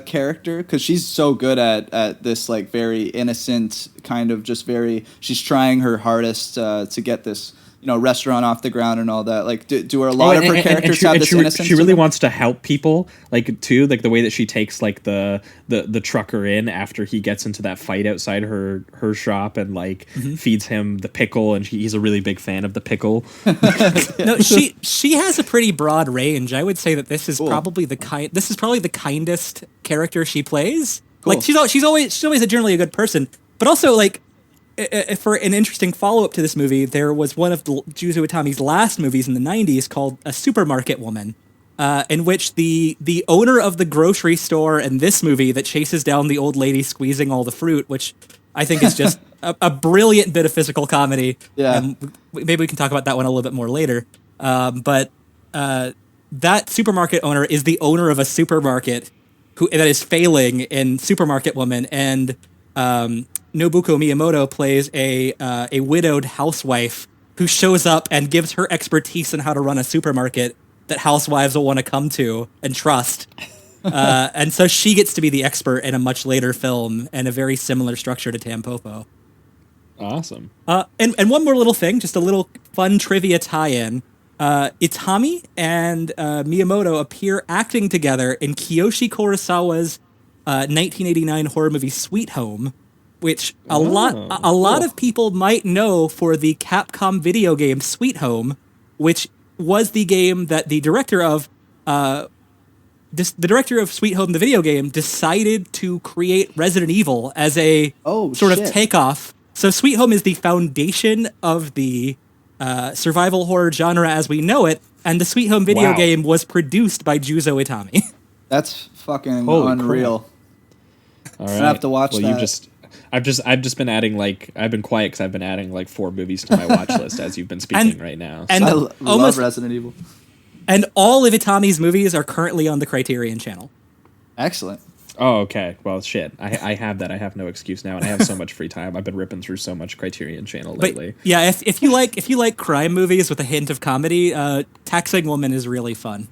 character? Because she's so good at this like very innocent kind of just very. She's trying her hardest to get this restaurant off the ground and all that. Like, do a lot of her characters have this innocence? She really wants to help people, like, too. Like, the way that she takes, like, the trucker in after he gets into that fight outside her shop and, like, feeds him the pickle, and he's a really big fan of the pickle. No, she has a pretty broad range. I would say that this is probably the kindest character she plays. Cool. Like, she's always generally a good person, but also, like, for an interesting follow-up to this movie, there was one of Juzo Itami's last movies in the 90s called A Supermarket Woman, in which the owner of the grocery store in this movie that chases down the old lady squeezing all the fruit, which I think is just a brilliant bit of physical comedy. Yeah. Maybe we can talk about that one a little bit more later. But that supermarket owner is the owner of a supermarket that is failing in Supermarket Woman, and Nobuko Miyamoto plays a widowed housewife who shows up and gives her expertise on how to run a supermarket that housewives will want to come to and trust. And so she gets to be the expert in a much later film, and a very similar structure to Tampopo. Awesome. And one more little thing, just a little fun trivia tie-in. Itami and Miyamoto appear acting together in Kiyoshi Kurosawa's 1989 horror movie Sweet Home, which a lot of people might know for the Capcom video game Sweet Home, which was the game that the director of Sweet Home, the video game, decided to create Resident Evil as a sort of takeoff. So Sweet Home is the foundation of the survival horror genre as we know it, and the Sweet Home video game was produced by Juzo Itami. That's fucking unreal. All right. I have to watch that. I've just been adding I've been quiet because I've been adding 4 movies to my watch list as you've been speaking right now. And I love Resident Evil. And all of Itami's movies are currently on the Criterion channel. Excellent. Oh, okay. Well, shit. I have that. I have no excuse now, and I have so much free time. I've been ripping through so much Criterion channel lately. But yeah, if you like crime movies with a hint of comedy, Taxing Woman is really fun.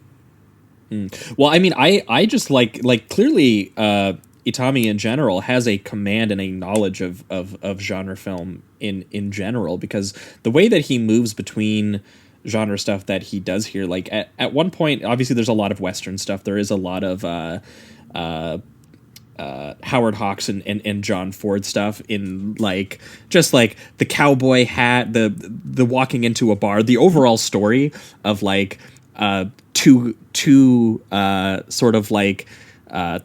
Well, I mean, I just like clearly Itami in general has a command and a knowledge of genre film in general, because the way that he moves between genre stuff that he does here, at one point, obviously there's a lot of Western stuff. There is a lot of Howard Hawks and John Ford stuff in just the cowboy hat, the walking into a bar, the overall story of two sort of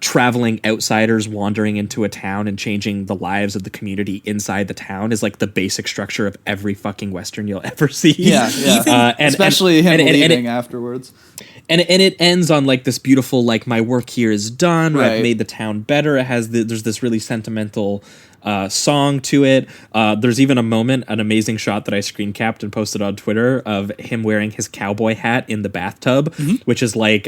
traveling outsiders wandering into a town and changing the lives of the community inside the town is the basic structure of every fucking Western you'll ever see. Yeah. Especially him leaving afterwards. And it ends on this beautiful my work here is done. Right. I've made the town better. It has there's this really sentimental song to it. There's even a moment, an amazing shot that I screen capped and posted on Twitter of him wearing his cowboy hat in the bathtub, which is a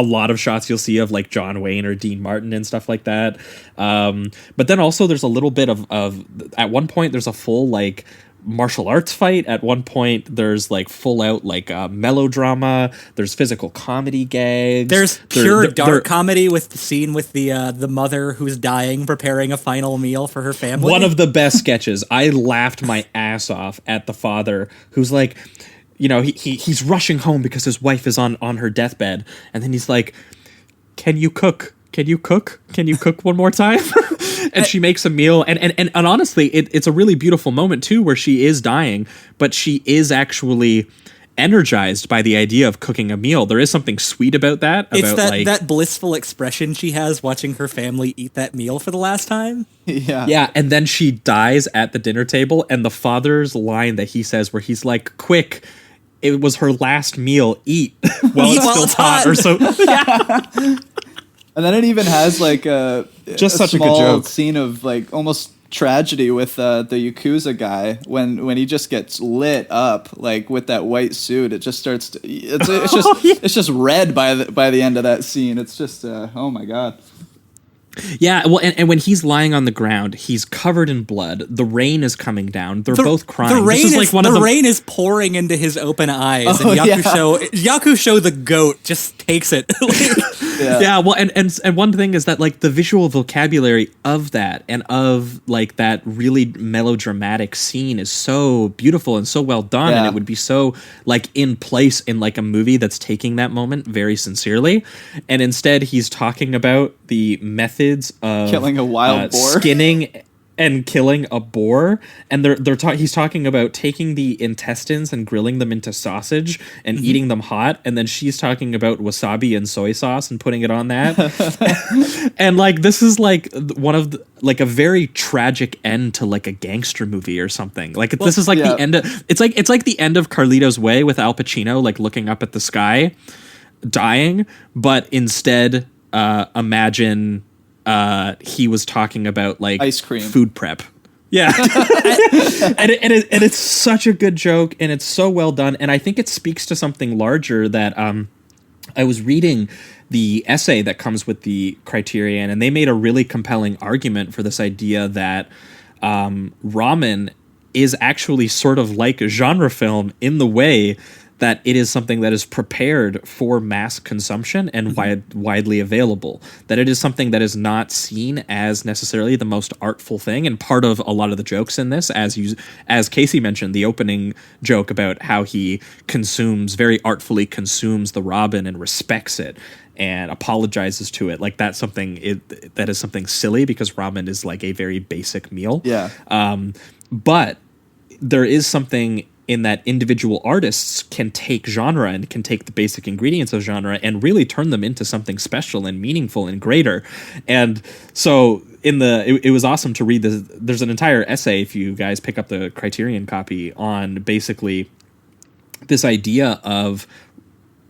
lot of shots you'll see of John Wayne or Dean Martin and stuff like that. But then also there's a little bit of at one point there's a full martial arts fight. At one point there's full out melodrama. There's physical comedy gags. There's pure dark comedy with the scene with the mother who's dying preparing a final meal for her family. One of the best sketches. I laughed my ass off at the father who's he's rushing home because his wife is on her deathbed, and then he's like, can you cook one more time? And she makes a meal, and honestly, it's a really beautiful moment too, where she is dying, but she is actually energized by the idea of cooking a meal. There is something sweet about that. It's that blissful expression she has watching her family eat that meal for the last time. Yeah, and then she dies at the dinner table, and the father's line that he says, where he's like, "Quick, it was her last meal. Eat while it's still hot," or so. Yeah. And then it even has just such small a good joke scene of almost tragedy with the Yakuza guy when he just gets lit up with that white suit. It just starts to, it's just red by the end of that scene. It's just oh my god. Yeah, well, and when he's lying on the ground, he's covered in blood. The rain is coming down. They're both crying. The rain is pouring into his open eyes, and Yakusho the goat just takes it. Yeah, well, and one thing is that the visual vocabulary of that and of that really melodramatic scene is so beautiful and so well done, and it would be so in place in a movie that's taking that moment very sincerely, and instead he's talking about the methods of killing a wild boar, skinning and killing a boar, and he's talking about taking the intestines and grilling them into sausage and eating them hot, and then she's talking about wasabi and soy sauce and putting it on that. And this is one of the, a very tragic end to a gangster movie or something. This is the end of it's the end of Carlito's Way with Al Pacino looking up at the sky dying, but instead imagine he was talking about ice cream, food prep. Yeah. and it's such a good joke, and it's so well done, and I think it speaks to something larger that I was reading the essay that comes with the Criterion, and they made a really compelling argument for this idea that ramen is actually sort of like a genre film in the way that it is something that is prepared for mass consumption and widely available. That it is something that is not seen as necessarily the most artful thing. And part of a lot of the jokes in this, as Casey mentioned, the opening joke about how he very artfully consumes the ramen and respects it and apologizes to it. Like that's that is something silly because ramen is like a very basic meal. Yeah. But there is something in that individual artists can take genre and can take the basic ingredients of genre and really turn them into something special and meaningful and greater. And so it was awesome to read this. There's an entire essay, if you guys pick up the Criterion copy, on basically this idea of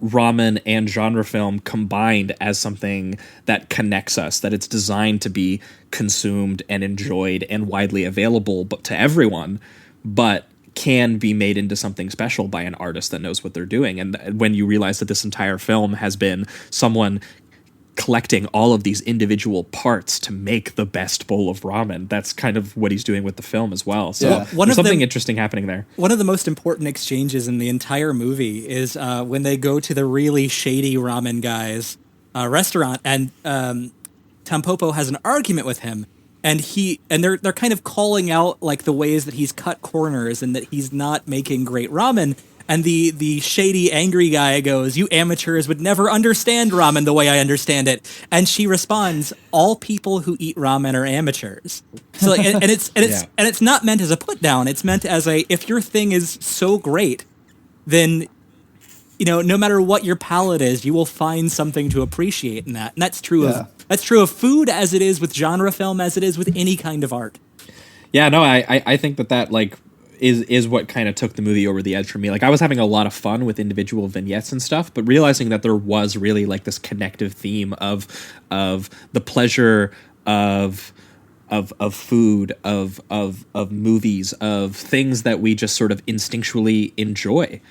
ramen and genre film combined as something that connects us, that it's designed to be consumed and enjoyed and widely available but to everyone, but can be made into something special by an artist that knows what they're doing. And when you realize that this entire film has been someone collecting all of these individual parts to make the best bowl of ramen, that's kind of what he's doing with the film as well. So there's something interesting happening there. One of the most important exchanges in the entire movie is when they go to the really shady ramen guy's restaurant, and Tampopo has an argument with him. And they're kind of calling out like the ways that he's cut corners and that he's not making great ramen. And the shady, angry guy goes, "You amateurs would never understand ramen the way I understand it." And she responds, "All people who eat ramen are amateurs." So and it's not meant as a put down. It's meant as if your thing is so great, then no matter what your palate is, you will find something to appreciate in that. And that's true of food as it is with genre film, as it is with any kind of art. Yeah, no, I think that like is what kind of took the movie over the edge for me. Like I was having a lot of fun with individual vignettes and stuff, but realizing that there was really like this connective theme of the pleasure of food, of movies, of things that we just sort of instinctually enjoy.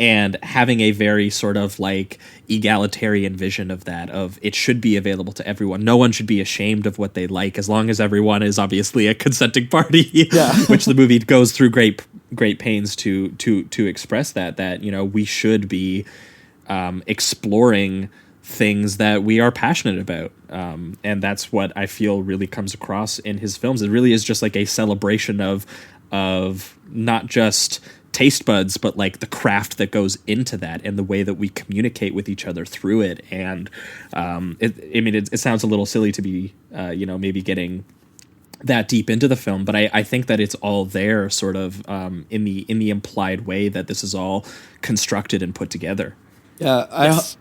And having a very sort of like egalitarian vision of that, of it should be available to everyone. No one should be ashamed of what they like, as long as everyone is obviously a consenting party, which the movie goes through great pains to express that we should be exploring things that we are passionate about. And that's what I feel really comes across in his films. It really is just like a celebration of not just taste buds, but like the craft that goes into that and the way that we communicate with each other through it. And it sounds a little silly to be maybe getting that deep into the film, but I think that it's all there sort of in the implied way that this is all constructed and put together. Yeah,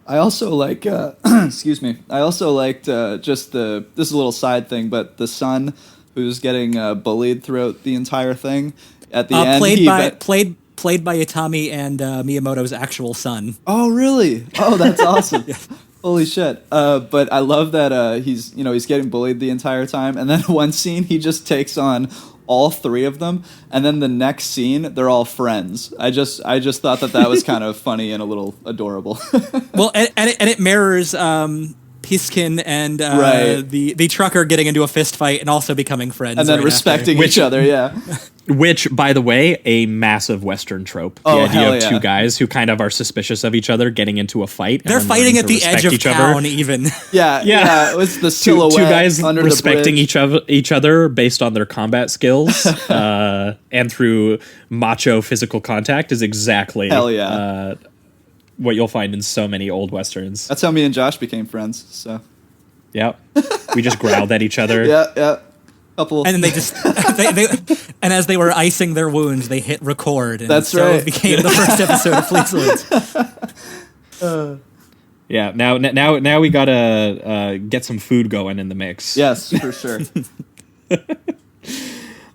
I also like excuse me. I also liked just this is a little side thing, but the son who's getting bullied throughout the entire thing. At the end, played by Itami and Miyamoto's actual son. Oh, really? Oh, that's awesome! Holy shit! But I love that he's getting bullied the entire time, and then one scene he just takes on all three of them, and then the next scene they're all friends. I just thought that was kind of funny and a little adorable. Well, and it mirrors Piskin and the trucker getting into a fist fight and also becoming friends, and then respecting each other. Yeah. Which, by the way, a massive Western trope. The idea of two guys who kind of are suspicious of each other getting into a fight. They're fighting at the edge of town, even. Yeah. It was the silhouette. Two guys under respecting the each other based on their combat skills and through macho physical contact is exactly what you'll find in so many old Westerns. That's how me and Josh became friends. So. Yep. We just growled at each other. Yeah. Couple. And then they just and as they were icing their wounds, they hit record. And that's so right. It became the first episode of Sleazoids. Yeah. Now we gotta get some food going in the mix. Yes, for sure.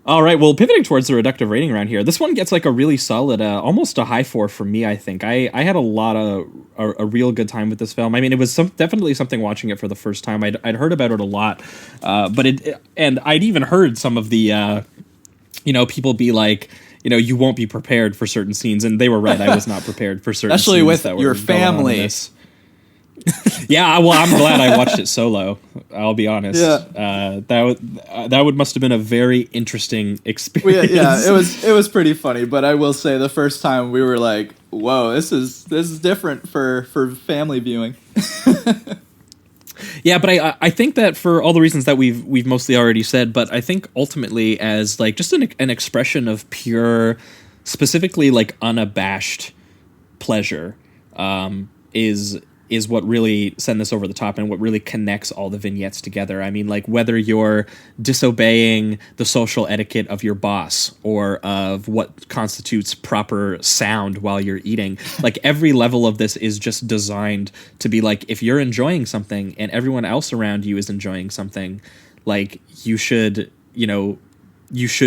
All right, well, pivoting towards the reductive rating around here, this one gets like a really solid, almost a high 4 for me, I think. I had a real good time with this film. I mean, it was definitely something watching it for the first time. I'd heard about it a lot, and I'd even heard some of the, people be like, you won't be prepared for certain scenes, and they were right. I was not prepared for certain especially scenes with that were your going on in family. this. Yeah, well, I'm glad I watched it solo. I'll be honest. Yeah. That must have been a very interesting experience. It was pretty funny, but I will say the first time we were like, "Whoa, this is different for family viewing." Yeah, but I think that for all the reasons that we've mostly already said, but I think ultimately as like just an expression of pure, specifically like unabashed pleasure, is what really sent this over the top and what really connects all the vignettes together. I mean, like whether you're disobeying the social etiquette of your boss or of what constitutes proper sound while you're eating, like every level of this is just designed to be like, if you're enjoying something and everyone else around you is enjoying something, like you should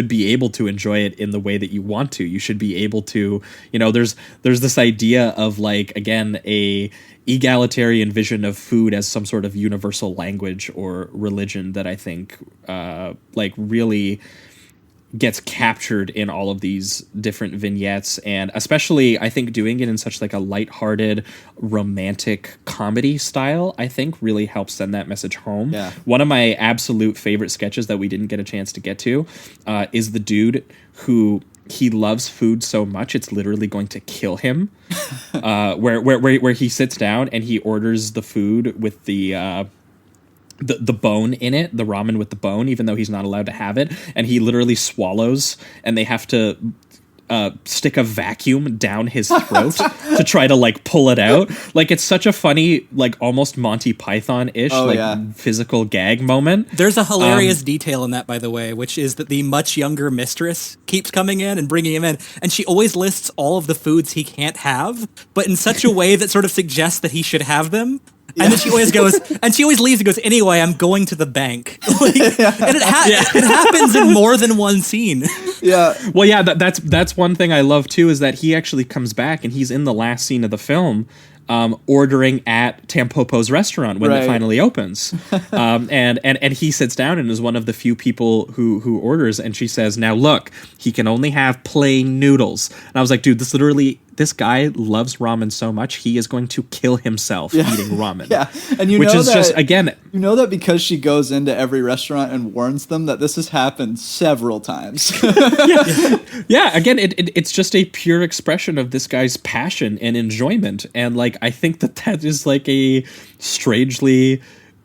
be able to enjoy it in the way that you want to. You should be able to, there's this idea of like, again, a egalitarian vision of food as some sort of universal language or religion that I think like really gets captured in all of these different vignettes, and especially I think doing it in such like a lighthearted romantic comedy style I think really helps send that message home. Yeah. One of my absolute favorite sketches that we didn't get a chance to get to is the dude who he loves food so much it's literally going to kill him. Where he sits down and he orders the food with the bone in it, the ramen with the bone, even though he's not allowed to have it, and he literally swallows, and they have to stick a vacuum down his throat to try to like pull it out. Like it's such a funny, like almost Monty Python-ish physical gag moment. There's a hilarious detail in that, by the way, which is that the much younger mistress keeps coming in and bringing him in, and she always lists all of the foods he can't have, but in such a way that sort of suggests that he should have them. And then she always goes, and she always leaves and goes, anyway, I'm going to the bank. And it happens in more than one scene. Yeah. Well, yeah, that's one thing I love, too, is that he actually comes back and he's in the last scene of the film ordering at Tampopo's restaurant when it finally opens. And he sits down and is one of the few people who orders, and she says, now look, he can only have plain noodles. And I was like, dude, this guy loves ramen so much, he is going to kill himself eating ramen. Yeah, and you know that because she goes into every restaurant and warns them that this has happened several times. Yeah. Again, it's just a pure expression of this guy's passion and enjoyment, and like I think that is like a strangely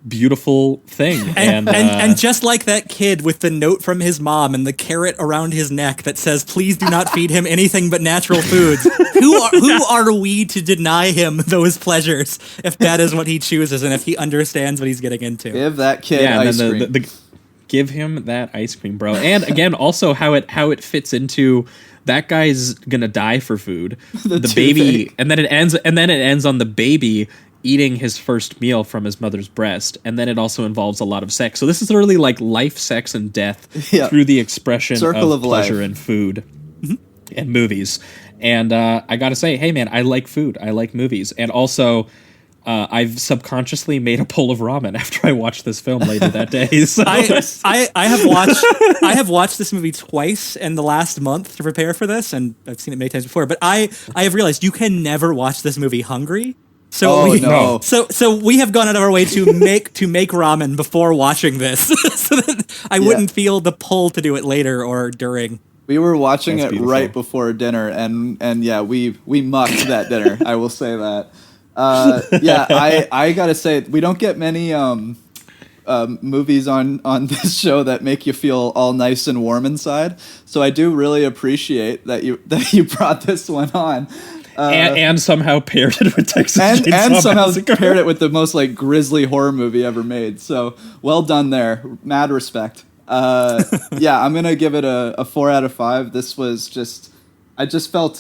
beautiful thing. And just like that kid with the note from his mom and the carrot around his neck that says, please do not feed him anything but natural foods. Who are we to deny him those pleasures if that is what he chooses and if he understands what he's getting into? Give that kid ice cream. Give him that ice cream, bro. And again, also how it fits into that guy's gonna die for food. The baby, and then it ends on the baby eating his first meal from his mother's breast, and then it also involves a lot of sex. So this is literally like life, sex, and death through the expression of pleasure and food and movies. And I gotta say, hey man, I like food, I like movies, and also I've subconsciously made a bowl of ramen after I watched this film later that day. So. I have watched this movie twice in the last month to prepare for this, and I've seen it many times before. But I have realized you can never watch this movie hungry. So we have gone out of our way to make ramen before watching this, so that I wouldn't feel the pull to do it later or during. We were watching it right before dinner, and we mucked that dinner. I will say that. I gotta say, we don't get many movies on this show that make you feel all nice and warm inside. So I do really appreciate that you brought this one on. And somehow paired it with Texas Chainsaw and somehow Massacre. paired it with the most like grisly horror movie ever made. So well done there. Mad respect. I'm gonna give it a 4 out of 5. This was I just felt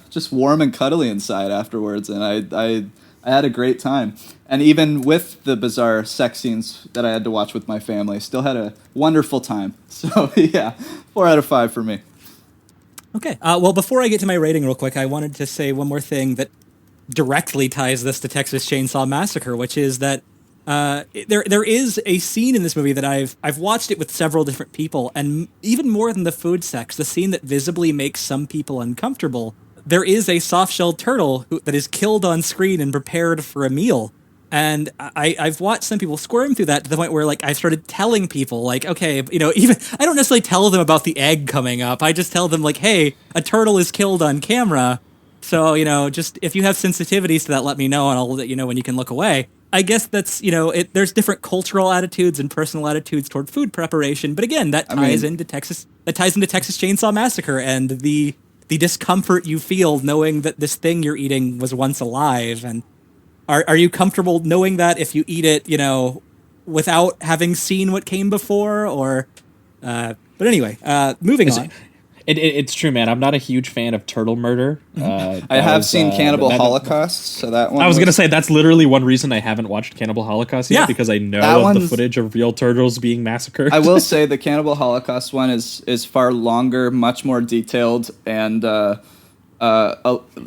just warm and cuddly inside afterwards, and I had a great time. And even with the bizarre sex scenes that I had to watch with my family, still had a wonderful time. So yeah, 4 out of 5 for me. Okay. Well, before I get to my rating real quick, I wanted to say one more thing that directly ties this to Texas Chainsaw Massacre, which is that there is a scene in this movie that I've watched it with several different people, and even more than the food sex, the scene that visibly makes some people uncomfortable, there is a soft-shelled turtle that is killed on screen and prepared for a meal. And I've watched some people squirm through that to the point where, like, I started telling people, like, okay, even I don't necessarily tell them about the egg coming up. I just tell them, like, hey, a turtle is killed on camera. So, just if you have sensitivities to that, let me know, and I'll let you know when you can look away. I guess that's, there's different cultural attitudes and personal attitudes toward food preparation. But again, that ties into Texas Chainsaw Massacre and the discomfort you feel knowing that this thing you're eating was once alive. And are you comfortable knowing that if you eat it, without having seen what came before? Or, but anyway, moving on. It's true, man. I'm not a huge fan of turtle murder. I have seen Cannibal Holocaust, so that one. I was going to say that's literally one reason I haven't watched Cannibal Holocaust yet, because I know of the footage of real turtles being massacred. I will say the Cannibal Holocaust one is far longer, much more detailed, and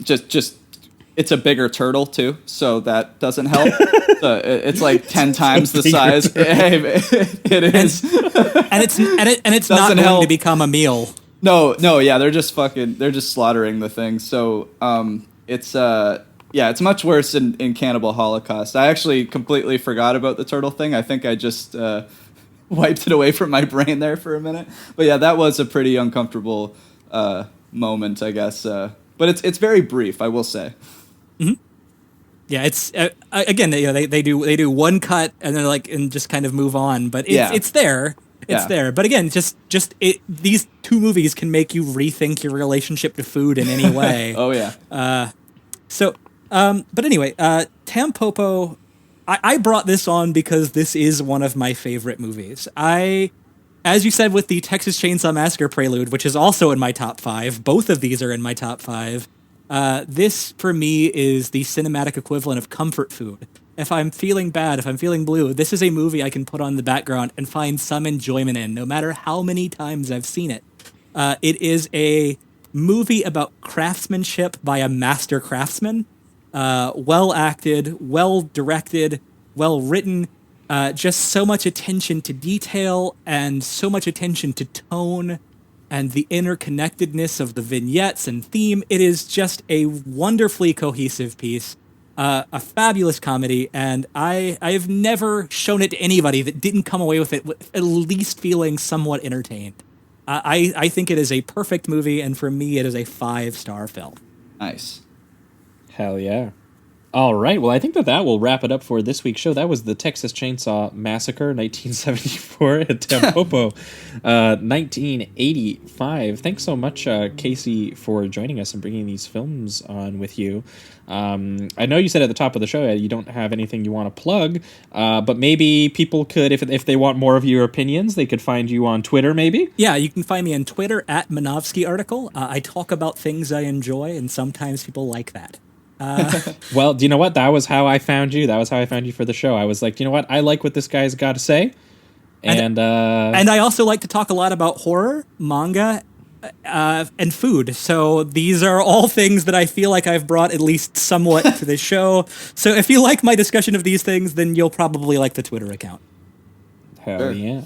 just it's a bigger turtle too, so that doesn't help. It's like 10 times the size. It is, and it's not going to become a meal. No, yeah, they're just slaughtering the thing. So, it's much worse in Cannibal Holocaust. I actually completely forgot about the turtle thing. I think I just wiped it away from my brain there for a minute. But yeah, that was a pretty uncomfortable moment, I guess. But it's very brief, I will say. Mm-hmm. Yeah, it's again, they do one cut and then and just kind of move on. But it's there. It's there. But again, these two movies can make you rethink your relationship to food in any way. Oh, yeah. But anyway, Tampopo, I brought this on because this is one of my favorite movies. As you said with the Texas Chainsaw Massacre prelude, which is also in my top 5, both of these are in my top 5, this, for me, is the cinematic equivalent of comfort food. If I'm feeling bad, if I'm feeling blue, this is a movie I can put on the background and find some enjoyment in, no matter how many times I've seen it. It is a movie about craftsmanship by a master craftsman. Well acted, well directed, well written. Just so much attention to detail and so much attention to tone and the interconnectedness of the vignettes and theme. It is just a wonderfully cohesive piece. A fabulous comedy, and I've never shown it to anybody that didn't come away with it at least feeling somewhat entertained. I think it is a perfect movie, and for me, it is a 5-star film. Nice. Hell yeah. All right, well, I think that will wrap it up for this week's show. That was the Texas Chainsaw Massacre, 1974, at Tampopo, 1985. Thanks so much, Casey, for joining us and bringing these films on with you. I know you said at the top of the show you don't have anything you want to plug, but maybe people could, if they want more of your opinions, they could find you on Twitter, maybe? Yeah, you can find me on Twitter at MinovskyArticle. I talk about things I enjoy, and sometimes people like that. Well, do you know what? That was how I found you. That was how I found you for the show. I was like, you know what? I like what this guy's got to say. And I also like to talk a lot about horror, manga, and food. So these are all things that I feel like I've brought at least somewhat to the show. So if you like my discussion of these things, then you'll probably like the Twitter account. Hell yeah.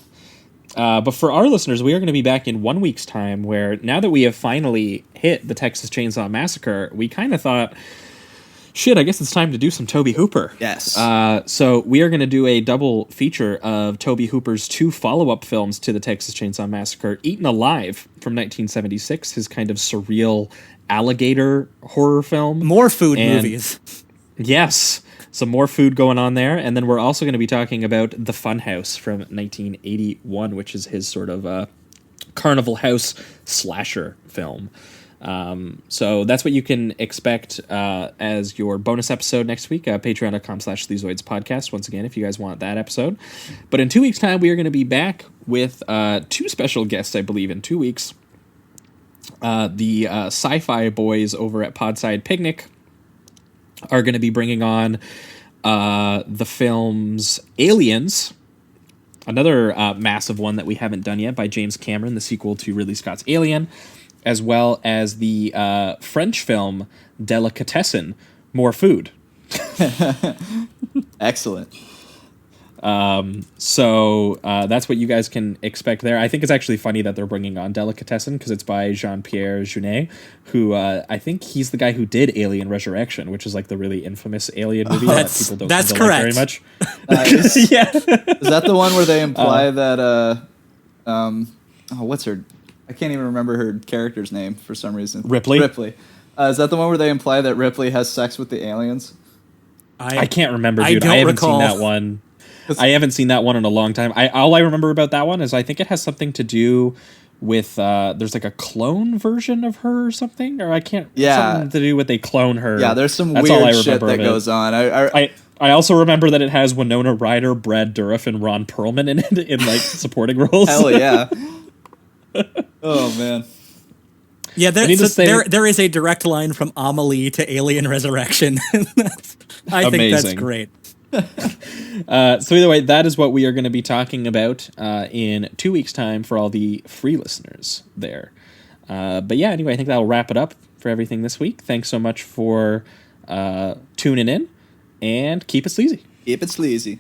But for our listeners, we are going to be back in 1 week's time, where now that we have finally hit the Texas Chainsaw Massacre, we kind of thought, shit, I guess it's time to do some Tobe Hooper. Yes. So we are going to do a double feature of Tobe Hooper's 2 follow-up films to the Texas Chainsaw Massacre. Eaten Alive from 1976, his kind of surreal alligator horror film. More food movies. Yes. Some more food going on there. And then we're also going to be talking about The Funhouse from 1981, which is his sort of Carnival House slasher film. So that's what you can expect as your bonus episode next week. Patreon.com/Sleazoids podcast. Once again, if you guys want that episode. But in 2 weeks' time, we are going to be back with 2 special guests, I believe, in 2 weeks. The sci-fi boys over at Podside Picnic are going to be bringing on the films Aliens, another massive one that we haven't done yet by James Cameron, the sequel to Ridley Scott's Alien, as well as the French film Delicatessen, More Food. Excellent. So that's what you guys can expect there. I think it's actually funny that they're bringing on Delicatessen because it's by Jean-Pierre Jeunet, who I think he's the guy who did Alien Resurrection, which is like the really inful Alien movie that people don't that's seem to correct. like very much. Nice. Yeah. Is that the one where they imply that what's her? I can't even remember her character's name for some reason. Ripley. Is that the one where they imply that Ripley has sex with the aliens? I can't remember, dude. I haven't recall. seen that one. I haven't seen that one in a long time. All I remember about that one is I think it has something to do with there's like a clone version of her or something, or I can't. Something to do with they clone her. Yeah, there's some That's weird shit that goes on. I also remember that it has Winona Ryder, Brad Dourif, and Ron Perlman in it in like supporting roles. Hell yeah! Oh man. Yeah, there is a direct line from Amelie to Alien Resurrection. I think that's great. So either way, that is what we are going to be talking about in 2 weeks' time for all the free listeners there. But yeah, anyway, I think that'll wrap it up for everything this week. Thanks so much for tuning in, and keep it sleazy. Keep it sleazy.